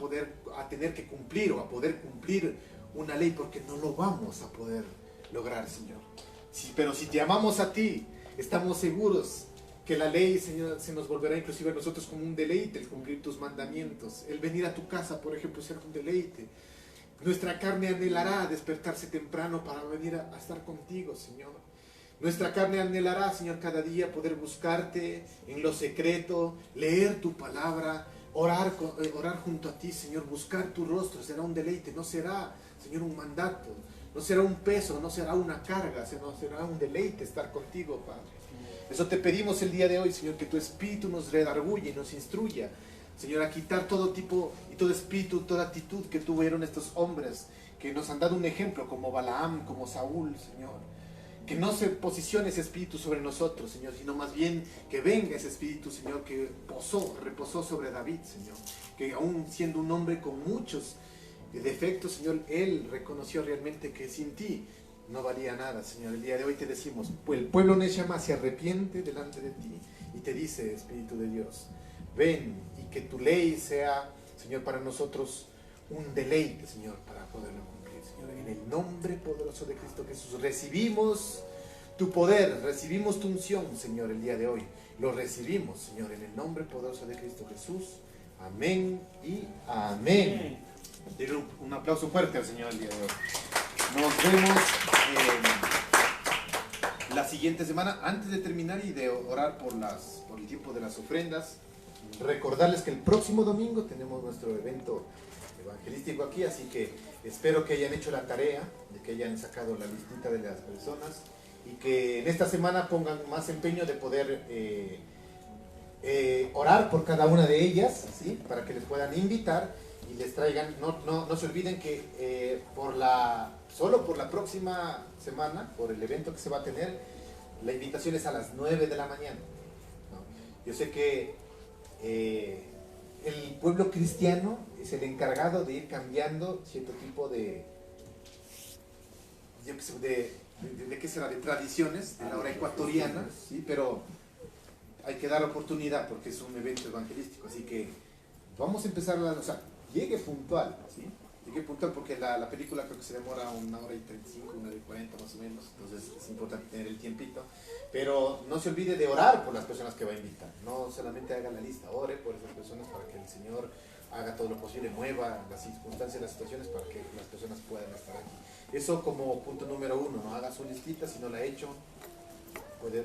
tener que cumplir o a poder cumplir una ley, porque no lo vamos a poder lograr, Señor. Sí, pero si te amamos a ti, estamos seguros que la ley, Señor, se nos volverá inclusive a nosotros como un deleite el cumplir tus mandamientos. El venir a tu casa, por ejemplo, será un deleite. Nuestra carne anhelará despertarse temprano para venir a estar contigo, Señor. Nuestra carne anhelará, Señor, cada día poder buscarte en lo secreto, leer tu palabra, orar junto a ti, Señor, buscar tu rostro. Será un deleite, no será, Señor, un mandato. No será un peso, no será una carga, sino será un deleite estar contigo, Padre. Eso te pedimos el día de hoy, Señor, que tu Espíritu nos redarguye y nos instruya, Señor, a quitar todo tipo y todo espíritu, toda actitud que tuvieron estos hombres, que nos han dado un ejemplo, como Balaam, como Saúl, Señor. Que no se posicione ese espíritu sobre nosotros, Señor, sino más bien que venga ese espíritu, Señor, que reposó sobre David, Señor. Que aún siendo un hombre con muchos defectos, Señor, él reconoció realmente que sin ti no valía nada, Señor. El día de hoy te decimos, pues el pueblo Neshama se arrepiente delante de ti y te dice, Espíritu de Dios, ven y que tu ley sea, Señor, para nosotros un deleite, Señor, para poderlo cumplir, Señor. En el nombre poderoso de Cristo Jesús recibimos tu poder, recibimos tu unción, Señor, el día de hoy. Lo recibimos, Señor, en el nombre poderoso de Cristo Jesús. Amén y amén. Denle un aplauso fuerte al Señor el día de hoy. Nos vemos la siguiente semana. Antes de terminar y de orar por el tiempo de las ofrendas, recordarles que el próximo domingo tenemos nuestro evento evangelístico aquí, así que espero que hayan hecho la tarea, de que hayan sacado la listita de las personas y que en esta semana pongan más empeño de poder orar por cada una de ellas, ¿sí? Para que les puedan invitar y les traigan. No se olviden que solo por la próxima semana, por el evento que se va a tener, la invitación es a las 9 de la mañana, ¿no? Yo sé que el pueblo cristiano es el encargado de ir cambiando cierto tipo de ¿qué será? De tradiciones de la hora ecuatoriana, ¿sí? Pero hay que dar oportunidad porque es un evento evangelístico, así que vamos a empezar, o sea, llegue puntual, ¿sí? Llegue puntual porque la película creo que se demora 1h35, 1h40 más o menos, entonces es importante tener el tiempito, pero no se olvide de orar por las personas que va a invitar, no solamente haga la lista, ore por esas personas para que el Señor haga todo lo posible, mueva las circunstancias, las situaciones para que las personas puedan estar aquí. Eso como punto número 1, no haga su listita, si no la ha hecho,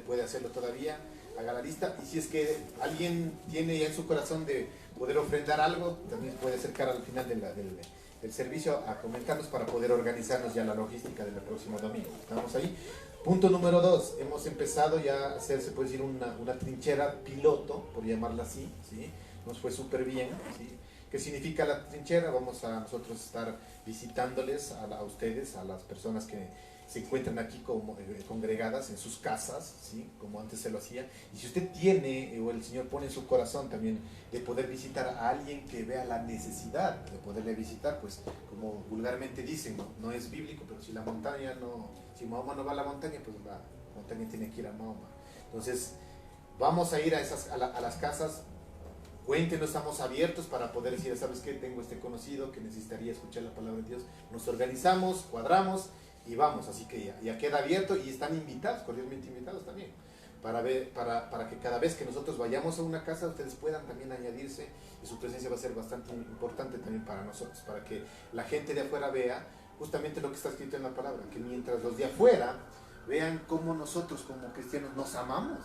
puede hacerlo todavía, haga la lista, y si es que alguien tiene ya en su corazón de poder ofrendar algo, también puede acercar al final del servicio a comentarnos para poder organizarnos ya la logística del próximo domingo. ¿Estamos ahí? Punto número 2, hemos empezado ya a hacer, se puede decir, una trinchera piloto, por llamarla así, ¿sí? Nos fue súper bien, ¿sí? ¿Qué significa la trinchera? Vamos a nosotros estar visitándoles a ustedes, a las personas que se encuentran aquí como, congregadas en sus casas, ¿sí? Como antes se lo hacía. Y si usted tiene, o el Señor pone en su corazón también, de poder visitar a alguien que vea la necesidad de poderle visitar, pues como vulgarmente dicen, no es bíblico, pero si si Mahoma no va a la montaña, pues la montaña tiene que ir a Mahoma. Entonces, vamos a ir a las casas. Cuéntenos, estamos abiertos para poder decir, ¿sabes qué? Tengo este conocido que necesitaría escuchar la palabra de Dios. Nos organizamos, cuadramos y vamos. Así que ya queda abierto y están invitados, cordialmente invitados también, para que cada vez que nosotros vayamos a una casa, ustedes puedan también añadirse, y su presencia va a ser bastante importante también para nosotros, para que la gente de afuera vea justamente lo que está escrito en la palabra, que mientras los de afuera vean cómo nosotros como cristianos nos amamos,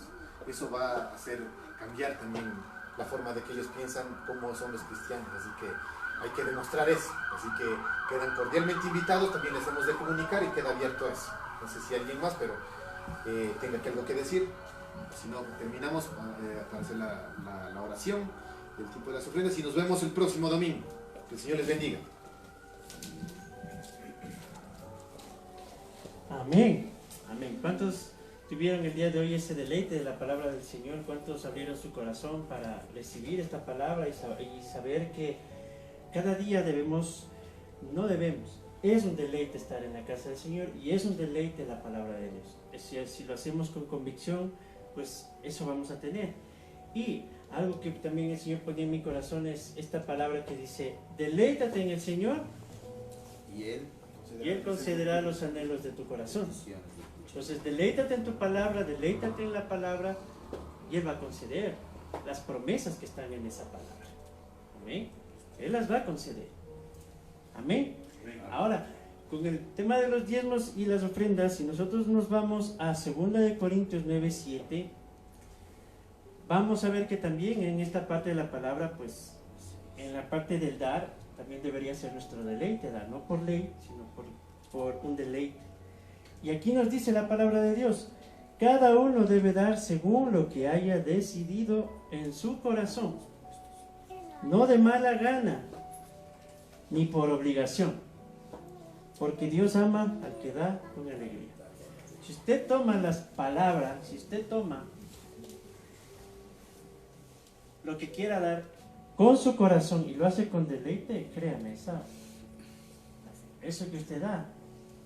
eso va a hacer cambiar también la forma de que ellos piensan cómo son los cristianos, así que hay que demostrar eso, así que quedan cordialmente invitados, también les hemos de comunicar y queda abierto a eso. No sé si alguien más, pero tenga algo que decir, si no terminamos para hacer la oración del tiempo de las ofrendas y nos vemos el próximo domingo. Que el Señor les bendiga. Amén, amén. ¿Cuántos tuvieron el día de hoy ese deleite de la palabra del Señor? ¿Cuántos abrieron su corazón para recibir esta palabra y saber que cada día es un deleite estar en la casa del Señor y es un deleite la palabra de Dios? Si lo hacemos con convicción, pues eso vamos a tener. Y algo que también el Señor ponía en mi corazón es esta palabra que dice: deleítate en el Señor y Él concederá los anhelos de tu corazón. Entonces, deleítate en tu palabra, deleítate en la palabra, y Él va a conceder las promesas que están en esa palabra. Amén. Él las va a conceder. Amén. Ahora, con el tema de los diezmos y las ofrendas, si nosotros nos vamos a 2 Corintios 9:7, vamos a ver que también en esta parte de la palabra, pues, en la parte del dar, también debería ser nuestro deleite, dar, no por ley, sino por un deleite. Y aquí nos dice la palabra de Dios: cada uno debe dar según lo que haya decidido en su corazón, no de mala gana, ni por obligación, porque Dios ama al que da con alegría. Si usted toma las palabras, si usted toma lo que quiera dar con su corazón y lo hace con deleite, créame, eso que usted da,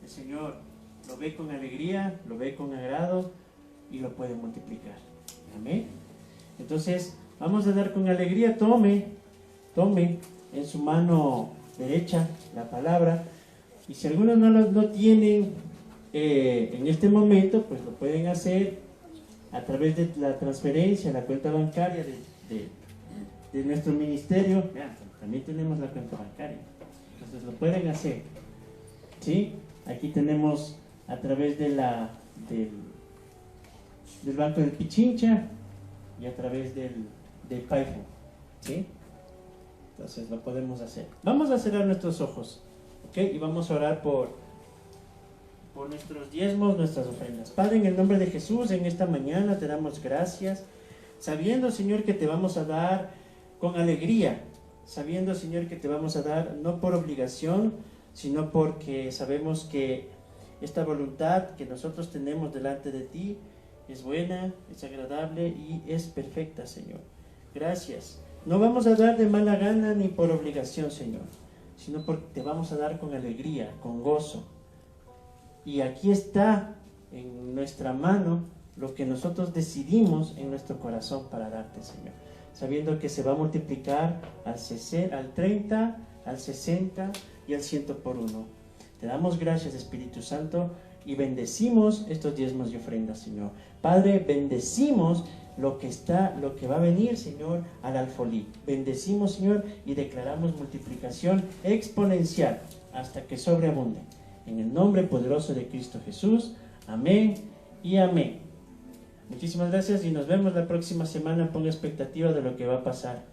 el Señor lo ve con alegría, lo ve con agrado y lo puede multiplicar. Amén. Entonces, vamos a dar con alegría. Tome en su mano derecha la palabra, y si algunos no tienen en este momento, pues lo pueden hacer a través de la transferencia, la cuenta bancaria de nuestro ministerio. Vean, también tenemos la cuenta bancaria, entonces lo pueden hacer, ¿sí? Aquí tenemos a través del Banco del Pichincha y a través del PayPal, ¿sí? Entonces lo podemos hacer. Vamos a cerrar nuestros ojos, ¿ok? Y vamos a orar por nuestros diezmos, nuestras ofrendas. Padre, en el nombre de Jesús, en esta mañana te damos gracias, sabiendo, Señor, que te vamos a dar con alegría, sabiendo, Señor, que te vamos a dar no por obligación, sino porque sabemos que esta voluntad que nosotros tenemos delante de ti es buena, es agradable y es perfecta, Señor. Gracias. No vamos a dar de mala gana ni por obligación, Señor, sino porque te vamos a dar con alegría, con gozo. Y aquí está en nuestra mano lo que nosotros decidimos en nuestro corazón para darte, Señor, sabiendo que se va a multiplicar al 30, al 60 y al 100 por uno. Te damos gracias, Espíritu Santo, y bendecimos estos diezmos y ofrendas, Señor. Padre, bendecimos lo que va a venir, Señor, al alfolí. Bendecimos, Señor, y declaramos multiplicación exponencial hasta que sobreabunde. En el nombre poderoso de Cristo Jesús. Amén y amén. Muchísimas gracias y nos vemos la próxima semana. Ponga expectativa de lo que va a pasar